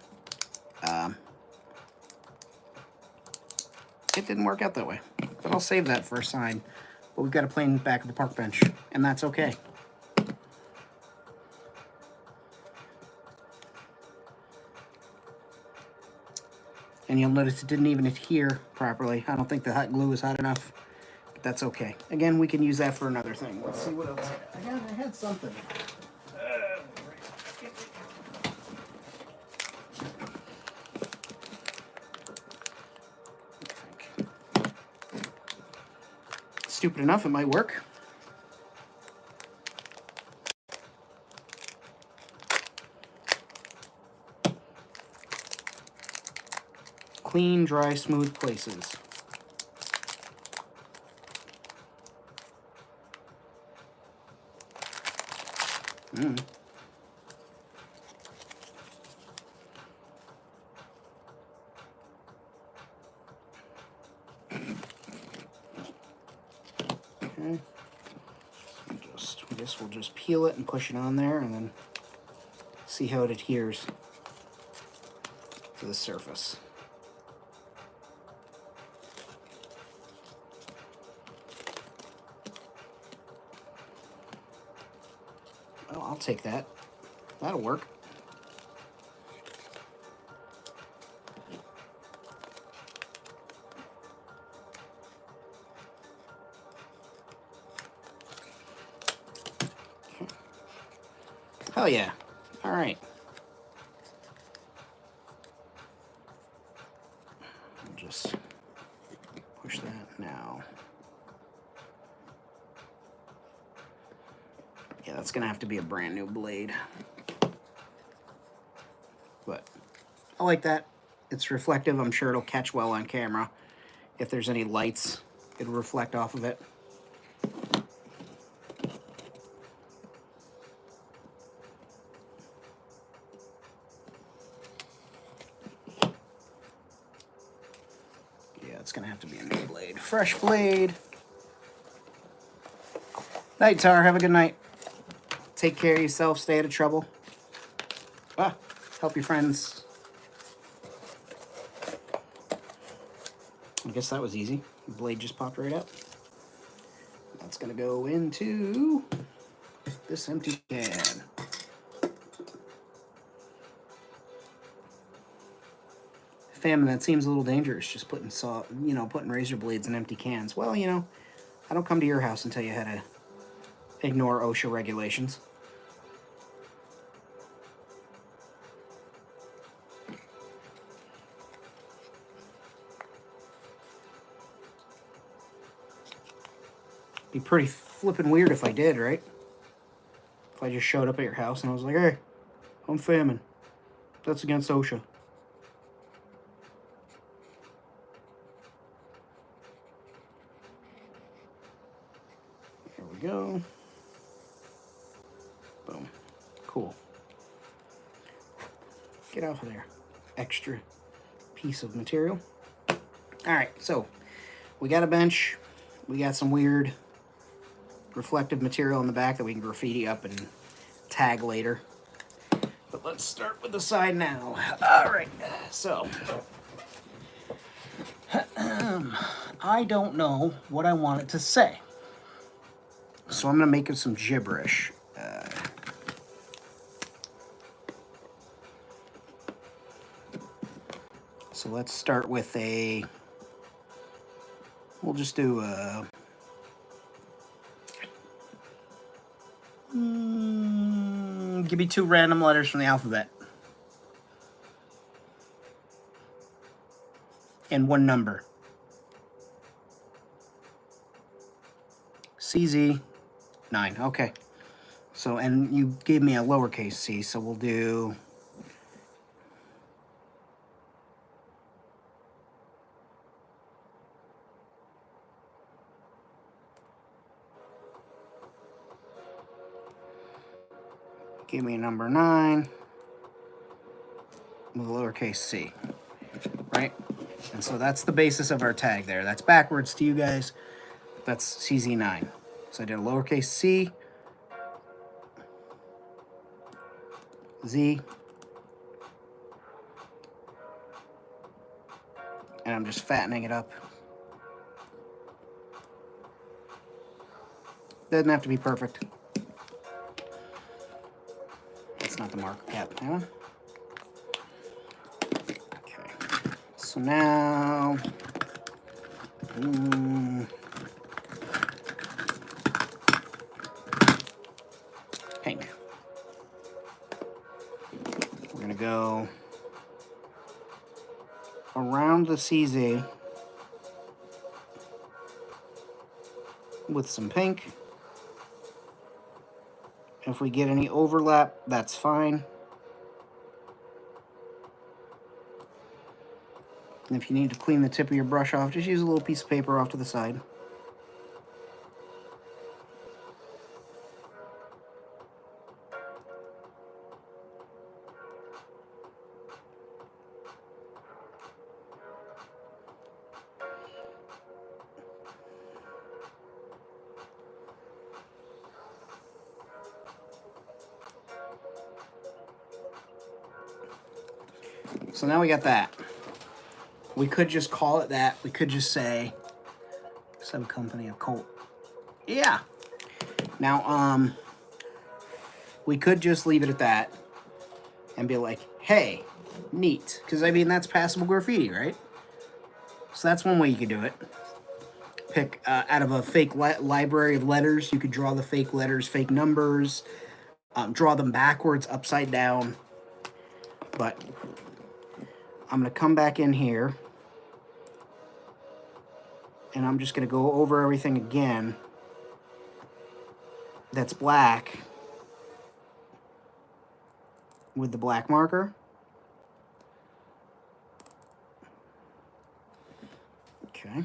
It didn't work out that way. But I'll save that for a sign. But we've got a plain back of the park bench, and that's okay. And you'll notice it didn't even adhere properly. I don't think the hot glue was hot enough. But that's okay. Again, we can use that for another thing. Let's see what else I got. I had something. stupid enough, it might work. Clean, dry, smooth places. Okay. I guess we'll just peel it and push it on there and then see how it adheres to the surface. Well, I'll take that. That'll work. Hell yeah. All right. I'll just push that now. Yeah, that's going to have to be a brand new blade. But I like that. It's reflective. I'm sure it'll catch well on camera. If there's any lights, it'll reflect off of it. It's gonna have to be a new blade. Fresh blade. Night, Tar. Have a good night. Take care of yourself. Stay out of trouble. Help your friends. I guess that was easy. The blade just popped right up. That's gonna go into this empty can. Famine, that seems a little dangerous, just putting putting razor blades in empty cans. Well, I don't come to your house and tell you how to ignore OSHA regulations. Be pretty flippin' weird if I did, right? If I just showed up at your house and I was like, hey, I'm Famine. That's against OSHA. There we go. Boom. Cool. Get off of there. Extra piece of material. Alright, so we got a bench. We got some weird reflective material on the back that we can graffiti up and tag later. But let's start with the side now. Alright, so I don't know what I want it to say. So I'm going to make it some gibberish. So let's start with we'll just do give me 2 random letters from the alphabet. And 1 number. CZ 9. Okay. So, and you gave me a lowercase c, so we'll do give me a number 9 with a lowercase c, right? And so that's the basis of our tag there. That's backwards to you guys. That's CZ9. So I did a lowercase c, Z, and I'm just fattening it up. Doesn't have to be perfect. That's not the marker cap, huh? Okay. So now, pink. We're gonna go around the CZ. with some pink. If we get any overlap, that's fine. And if you need to clean the tip of your brush off, just use a little piece of paper off to the side. So now we got that. We could just call it that. We could just say some company of Colt. Yeah. Now, we could just leave it at that and be like, hey, neat. Because, I mean, that's passable graffiti, right? So that's one way you could do it. Pick out of a fake library of letters. You could draw the fake letters, fake numbers, draw them backwards, upside down. But I'm going to come back in here, and I'm just going to go over everything again that's black with the black marker. Okay.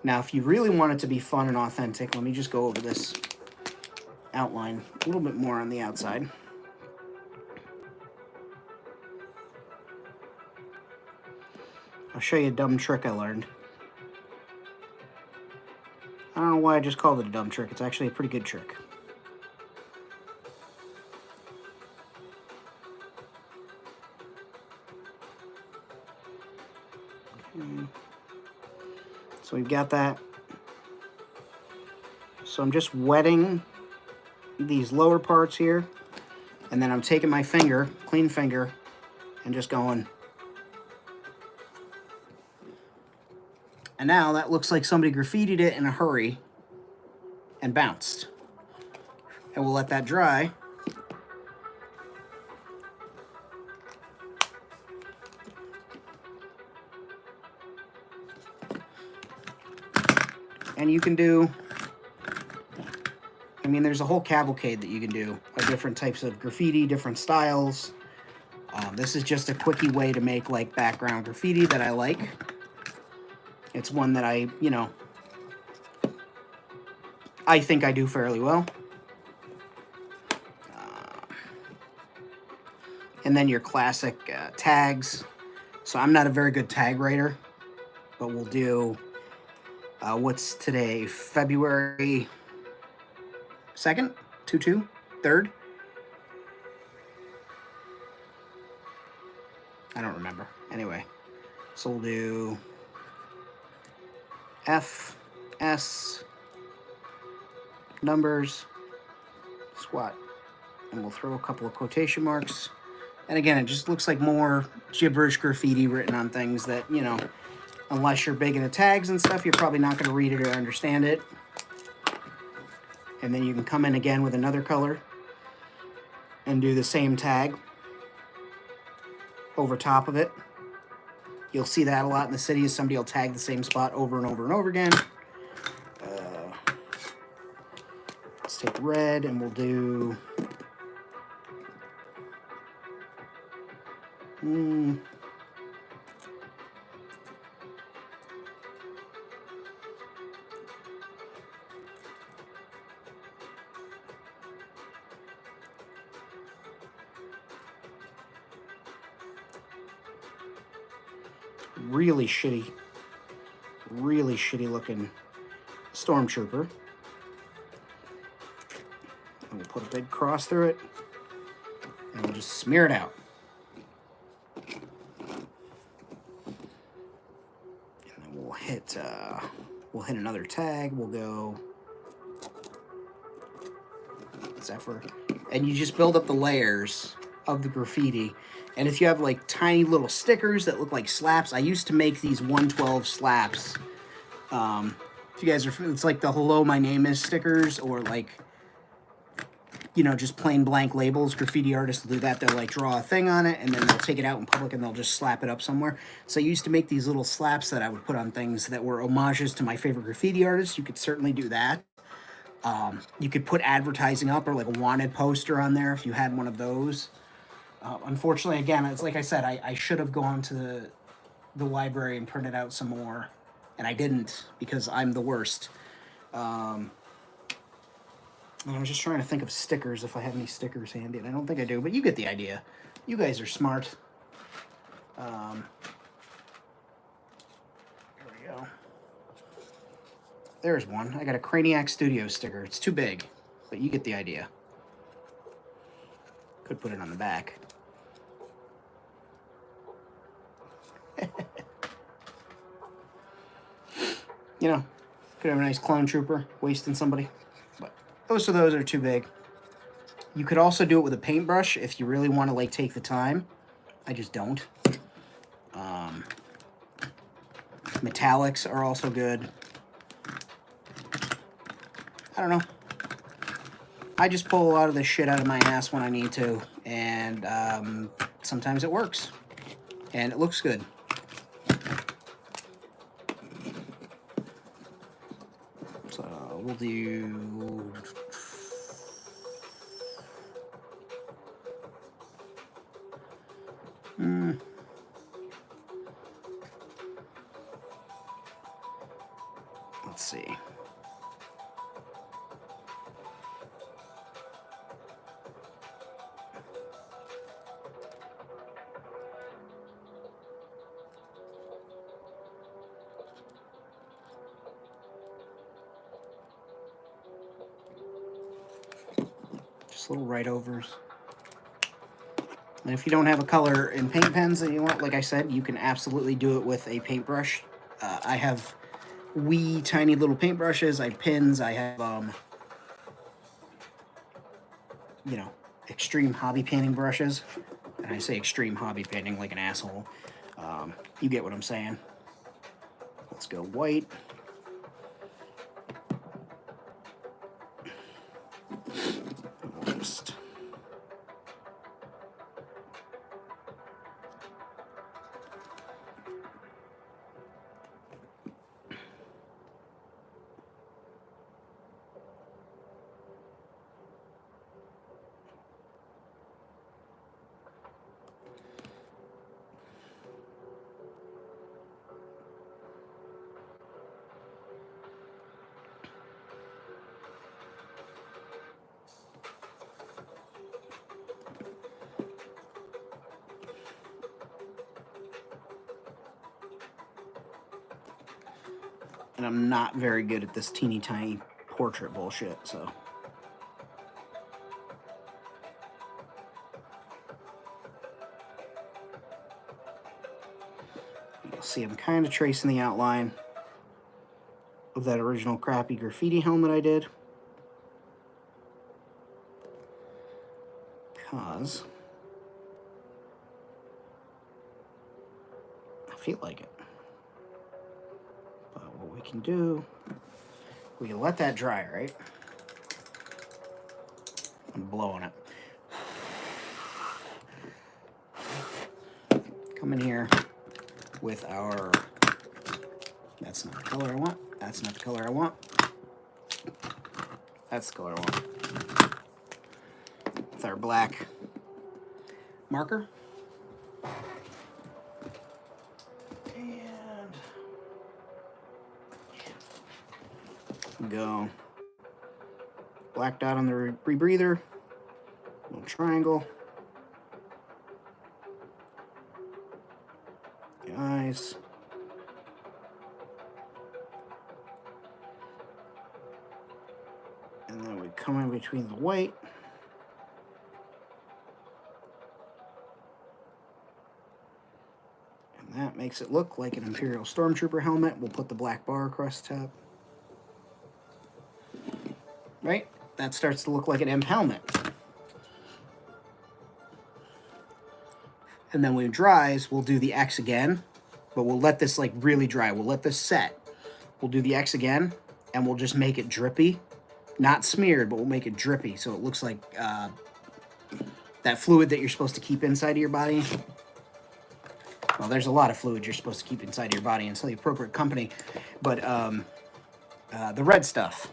Now, if you really want it to be fun and authentic, let me just go over this outline a little bit more on the outside. I'll show you a dumb trick I learned. I don't know why I just called it a dumb trick. It's actually a pretty good trick. Okay. So we've got that. So I'm just wetting these lower parts here, and then I'm taking my finger, clean finger, and just going. And now that looks like somebody graffitied it in a hurry and bounced. And we'll let that dry. And you can do, I mean, there's a whole cavalcade that you can do of different types of graffiti, different styles. This is just a quickie way to make like background graffiti that I like. It's one that I, you know, I think I do fairly well. And then your classic tags. So I'm not a very good tag writer, but we'll do, what's today, February 2nd, 2/2, 3rd? I don't remember. Anyway, so we'll do F, S, numbers, squat, and we'll throw a couple of quotation marks. And again, it just looks like more gibberish graffiti written on things that, you know, unless you're big into tags and stuff, you're probably not going to read it or understand it. And then you can come in again with another color and do the same tag over top of it. You'll see that a lot in the cities. Somebody will tag the same spot over and over and over again. Let's take red and we'll do... really shitty looking stormtrooper. And we'll put a big cross through it, and we'll just smear it out. And then we'll hit another tag. We'll go Zephyr, and you just build up the layers of the graffiti. And if you have like tiny little stickers that look like slaps, I used to make these 112 slaps. If you guys are, it's like the hello, my name is stickers, or like, you know, just plain blank labels. Graffiti artists will do that. They'll like draw a thing on it and then they'll take it out in public and they'll just slap it up somewhere. So I used to make these little slaps that I would put on things that were homages to my favorite graffiti artists. You could certainly do that. You could put advertising up or like a wanted poster on there if you had one of those. Unfortunately, again, it's like I said, I should have gone to the library and printed out some more, and I didn't because I'm the worst. And I was just trying to think of stickers, if I have any stickers handy, and I don't think I do, but you get the idea. You guys are smart. There we go. There's one. I got a Craniac Studio sticker. It's too big, but you get the idea. Could put it on the back. You know, could have a nice clone trooper wasting somebody. But those are too big. You could also do it with a paintbrush if you really want to like take the time. I just don't. Metallics are also good. I don't know. I just pull a lot of this shit out of my ass when I need to, and sometimes it works, and it looks good. So we'll do... Let's see. Just little right-overs. And if you don't have a color in paint pens that you want, like I said, you can absolutely do it with a paintbrush. I have wee tiny little paintbrushes. I have pins. I have, you know, extreme hobby painting brushes. And I say extreme hobby painting like an asshole. You get what I'm saying. Let's go white. Just... And I'm not very good at this teeny tiny portrait bullshit, so. You'll see I'm kind of tracing the outline of that original crappy graffiti helmet I did. Because I feel like it. But what we can do, we can let that dry, right? I'm blowing it. Come in here with our, that's not the color I want, that's not the color I want, that's the color I want. With our black marker. And go black dot on the rebreather, little triangle. The eyes. And then we come in between the white. And that makes it look like an Imperial Stormtrooper helmet. We'll put the black bar across the top. Right? That starts to look like an Imp helmet. And then when it dries, we'll do the X again. But we'll let this like really dry. We'll let this set. We'll do the X again. And we'll just make it drippy. Not smeared, but we'll make it drippy so it looks like that fluid that you're supposed to keep inside of your body. Well, there's a lot of fluid you're supposed to keep inside of your body until the appropriate company, but the red stuff.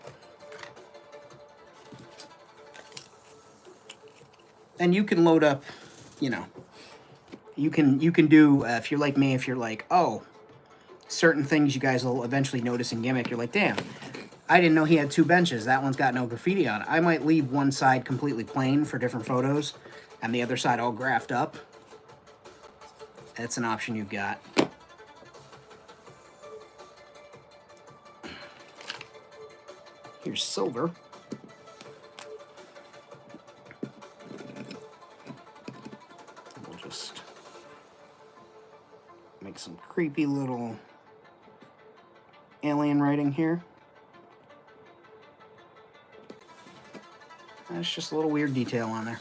And you can load up, you know, you can do, if you're like me, if you're like, oh, certain things you guys will eventually notice in Gimmick, you're like, damn, I didn't know he had 2 benches. That one's got no graffiti on it. I might leave one side completely plain for different photos and the other side all graphed up. That's an option you've got. Here's silver. We'll just make some creepy little alien writing here. That's just a little weird detail on there.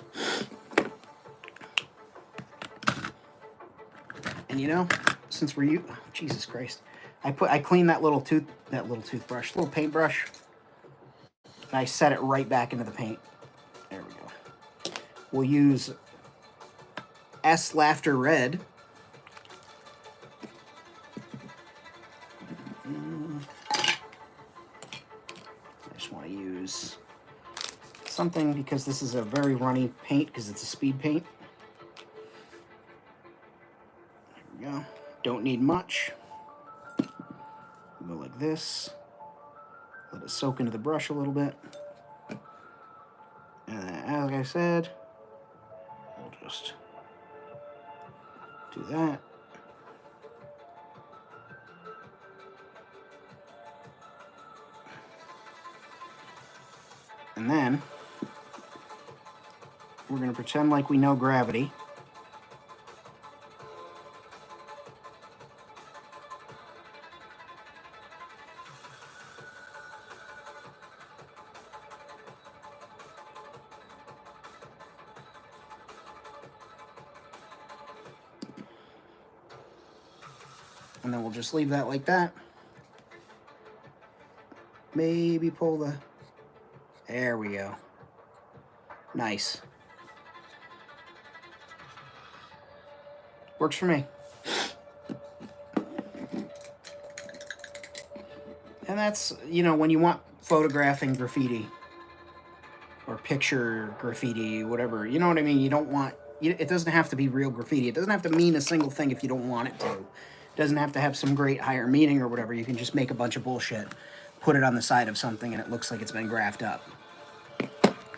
And you know, since we're oh, Jesus Christ, I cleaned that little toothbrush, little paintbrush, and I set it right back into the paint. There we go. We'll use S Laughter Red. I just want to use something because this is a very runny paint because it's a speed paint. There we go. Don't need much. Go like this. Let it soak into the brush a little bit. And as I said, we'll just do that. And then we're going to pretend like we know gravity. And then we'll just leave that like that. Maybe pull the... There we go. Nice. Works for me. And that's, you know, when you want photographing graffiti or picture graffiti, whatever, you know what I mean? You don't want... It doesn't have to be real graffiti. It doesn't have to mean a single thing if you don't want it to. It doesn't have to have some great higher meaning or whatever. You can just make a bunch of bullshit, put it on the side of something, and it looks like it's been graphed up.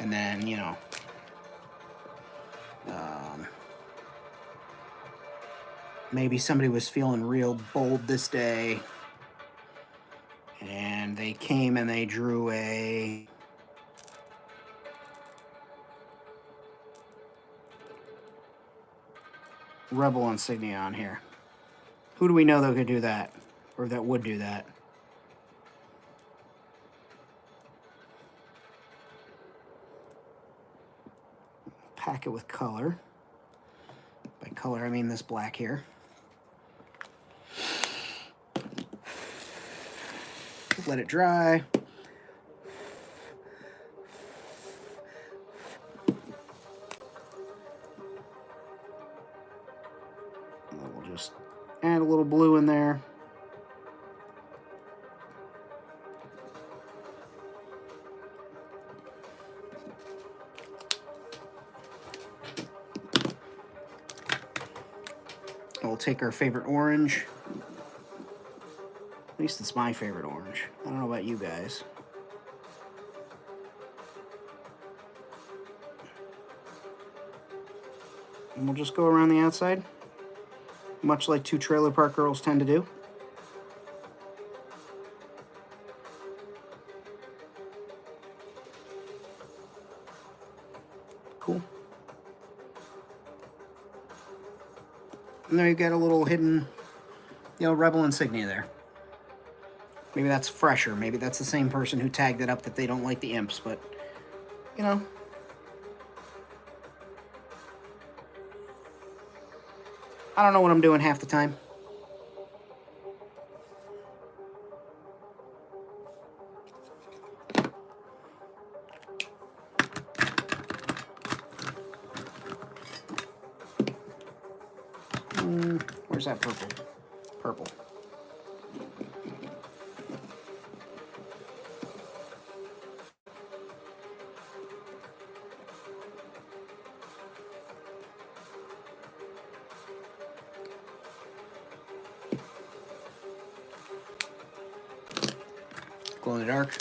And then, you know, maybe somebody was feeling real bold this day, and they came and they drew a rebel insignia on here. Who do we know that could do that, or that would do that? Pack it with color. By color, I mean this black here. Let it dry. And then we'll just add a little blue in there. We'll take our favorite orange. At least it's my favorite orange. I don't know about you guys. And we'll just go around the outside, much like 2 Trailer Park Girls tend to do. Cool. And there you get a little hidden, you know, rebel insignia there. Maybe that's fresher. Maybe that's the same person who tagged it up that they don't like the imps, but, you know. I don't know what I'm doing half the time. Where's that purple? Purple. Glow in the dark.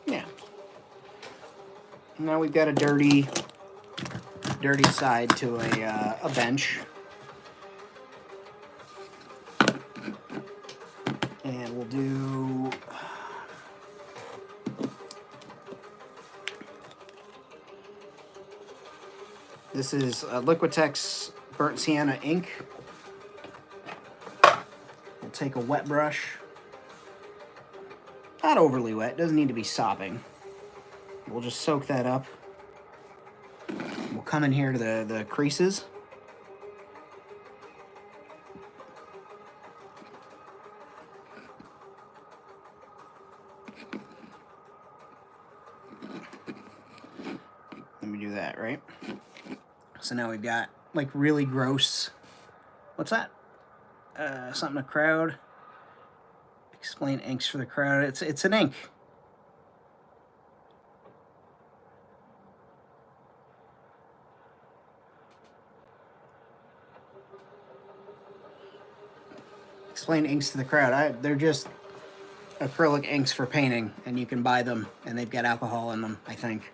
Yeah. Now we've got a dirty side to a bench. And we'll do... This is Liquitex Burnt Sienna ink. We'll take a wet brush. Not overly wet, doesn't need to be sopping. We'll just soak that up. We'll come in here to the creases. Let me do that, right? So now we've got like really gross, what's that? Something a crowd. Explain inks for the crowd. It's an ink. Explain inks to the crowd. They're just acrylic inks for painting, and you can buy them, and they've got alcohol in them, I think.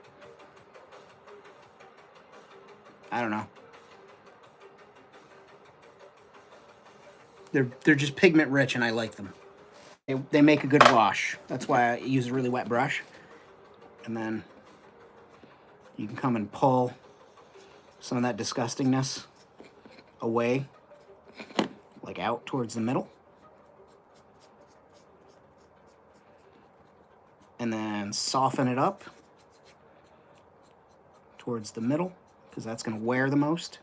I don't know. They're just pigment rich, and I like them. They make a good wash. That's why I use a really wet brush. And then you can come and pull some of that disgustingness away, like out towards the middle. And then soften it up towards the middle, because that's going to wear the most.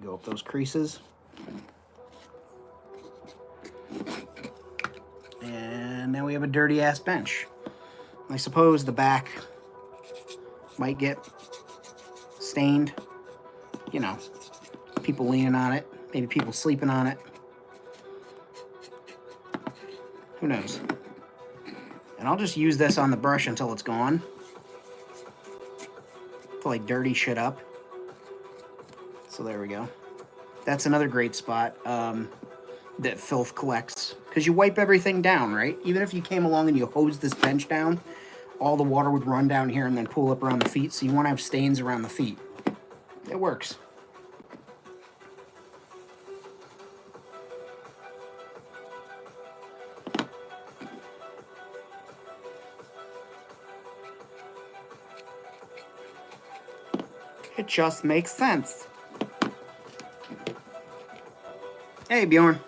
Go up those creases. And now we have a dirty ass bench. I suppose the back might get stained. You know, people leaning on it, maybe people sleeping on it. Who knows? And I'll just use this on the brush until it's gone. To like dirty shit up. So there we go. That's another great spot that filth collects. Because you wipe everything down, right? Even if you came along and you hosed this bench down, all the water would run down here and then pool up around the feet. So you want to have stains around the feet. It works. It just makes sense. Hey, Bjorn.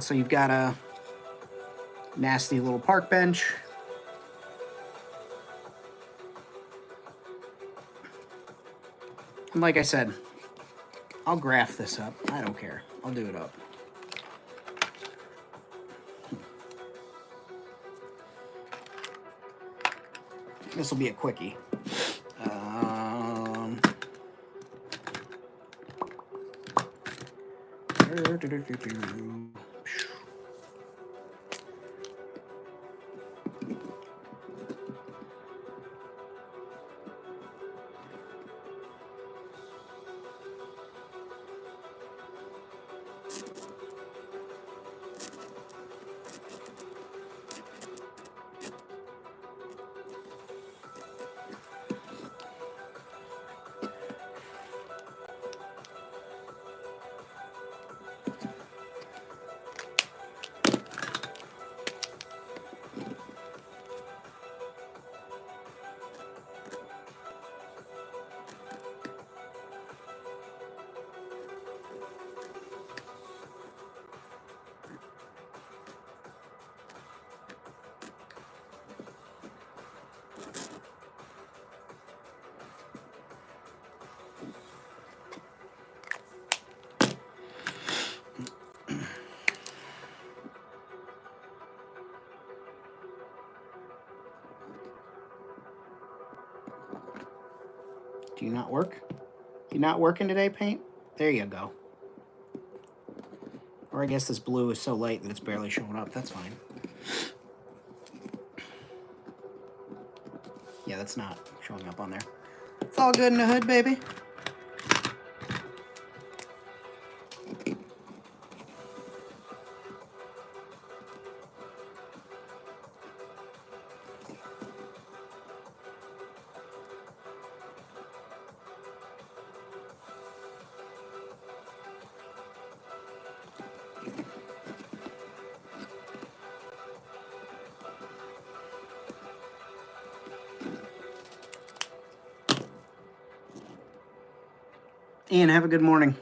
So you've got a nasty little park bench. And like I said, I'll graph this up. I don't care. I'll do it up. This will be a quickie. Do you not work? You not working today, Paint? There you go. Or I guess this blue is so light that it's barely showing up. That's fine. Yeah, that's not showing up on there. It's all good in the hood, baby. Ian, have a good morning.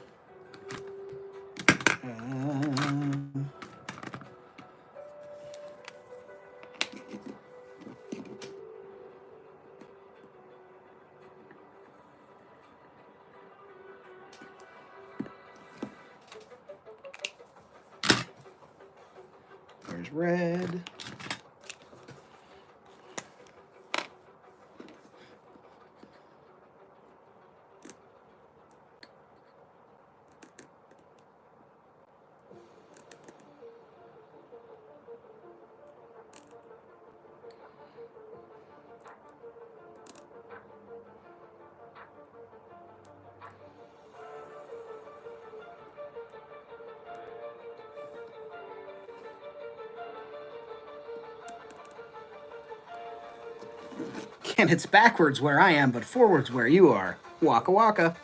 There's red. And it's backwards where I am, but forwards where you are. Waka waka.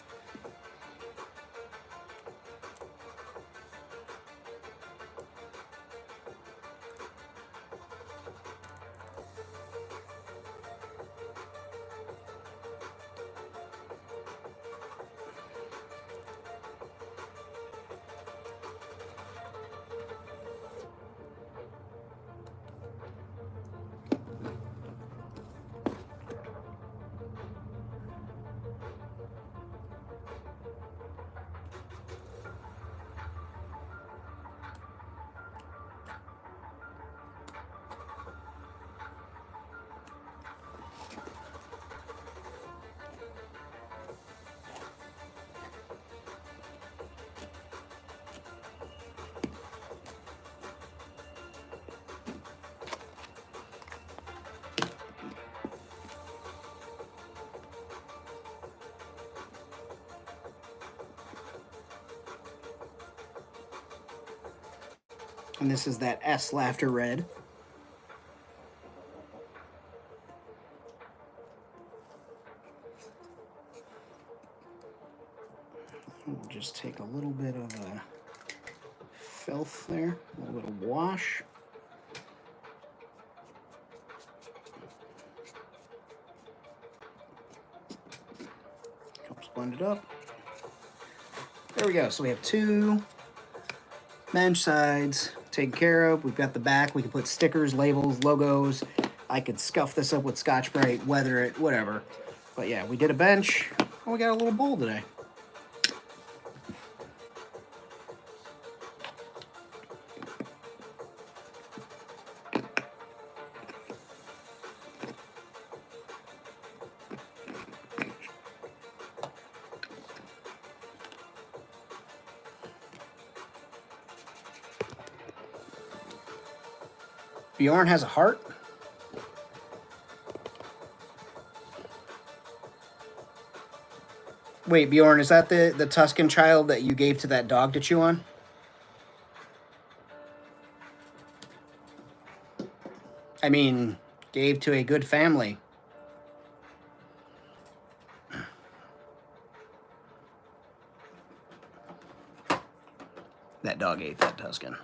And this is that S Laughter Red. We'll just take a little bit of a filth there, a little bit of wash. Helps blend it up. There we go. So we have two bench sides taken care of. We've got the back. We can put stickers, labels, logos. I could scuff this up with Scotch-Brite, weather it, whatever. But yeah, we did a bench, and we got a little bowl today. Bjorn has a heart. Wait, Bjorn, is that the Tuscan child that you gave to that dog to chew on? I mean, gave to a good family. That dog ate that Tuscan.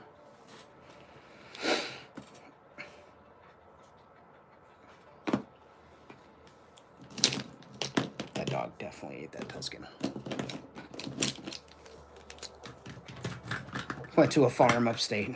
That dog definitely ate that Tuscan. Went to a farm upstate.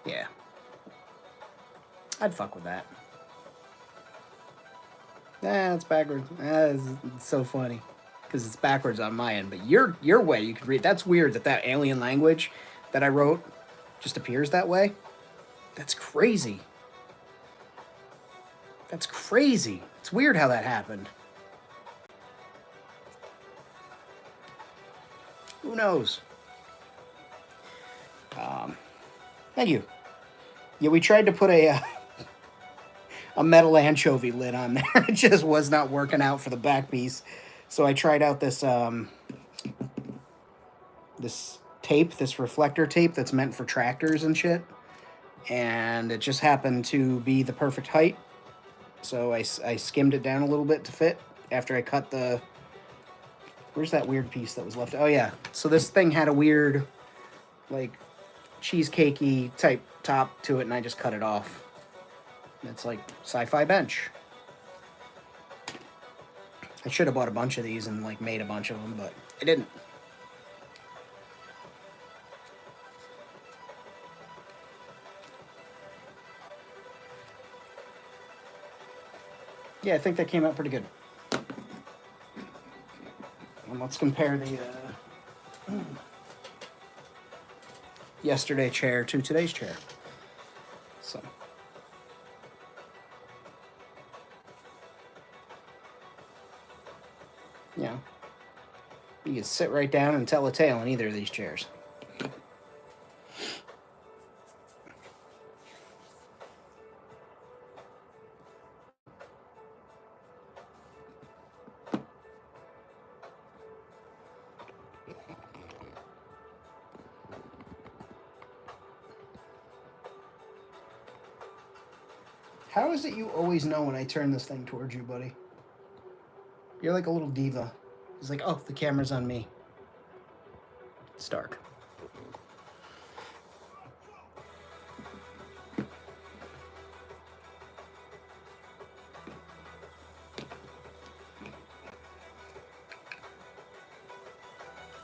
Yeah. I'd fuck with that. It's backwards. It's so funny. Because it's backwards on my end. But your way, you could read. That's weird that alien language that I wrote just appears that way. That's crazy. That's crazy. It's weird how that happened. Who knows? Thank you. Yeah, we tried to put a metal anchovy lid on there. It just was not working out for the back piece. So I tried out this this tape, this reflector tape that's meant for tractors and shit. And it just happened to be the perfect height. So I skimmed it down a little bit to fit after I cut the... Where's that weird piece that was left? Oh, yeah. So this thing had a weird, like, cheesecakey type top to it, and I just cut it off. It's like sci-fi bench. I should have bought a bunch of these and, like, made a bunch of them, but I didn't. Yeah, I think that came out pretty good. And let's compare the yesterday chair to today's chair. So. Yeah. You can sit right down and tell a tale in either of these chairs. How is it you always know when I turn this thing towards you, buddy? You're like a little diva. It's like, oh, the camera's on me. It's dark.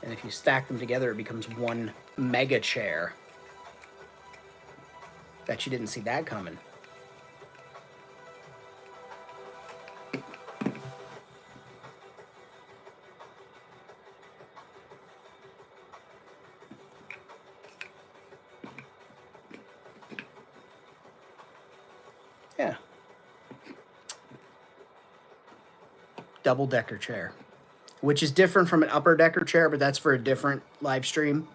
And if you stack them together, it becomes one mega chair. Bet you didn't see that coming. Yeah. Double-decker chair. Which is different from an upper-decker chair, but that's for a different live stream.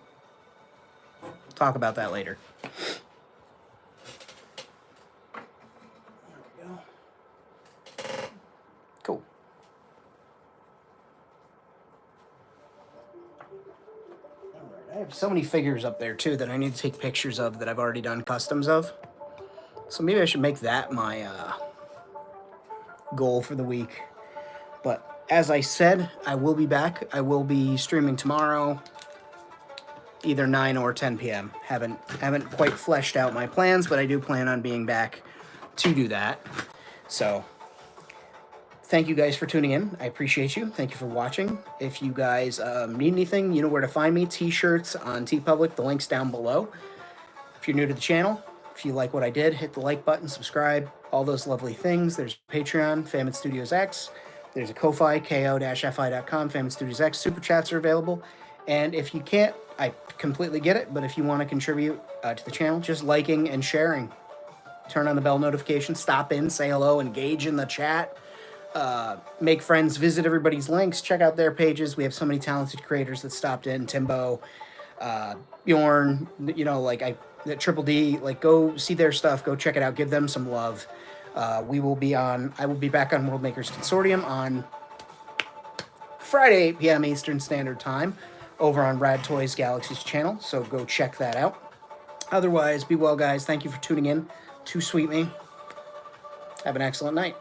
Talk about that later. There we go. Cool. All right, I have so many figures up there, too, that I need to take pictures of that I've already done customs of. So maybe I should make that my goal for the week. But as I said, I will be back. I will be streaming tomorrow, either 9 or 10 p.m. Haven't quite fleshed out my plans, but I do plan on being back to do that. So thank you guys for tuning in. I appreciate you. Thank you for watching. If you guys need anything, you know where to find me. T-shirts on TeePublic. The link's down below. If you're new to the channel, if you like what I did, hit the like button, subscribe, all those lovely things. There's Patreon, Famine Studios X. There's a Ko-Fi, ko-fi.com, Famine Studios X. Super chats are available. And if you can't, I completely get it, but if you want to contribute to the channel, just liking and sharing. Turn on the bell notification, stop in, say hello, engage in the chat, make friends, visit everybody's links, check out their pages. We have so many talented creators that stopped in. Timbo, Bjorn, you know, like Triple D, like go see their stuff, go check it out, give them some love. I will be back on World Makers Consortium on Friday, 8 p.m. Eastern Standard Time over on Rad Toys Galaxy's channel, so go check that out. Otherwise, be well, guys. Thank you for tuning in to Sweet Me. Have an excellent night.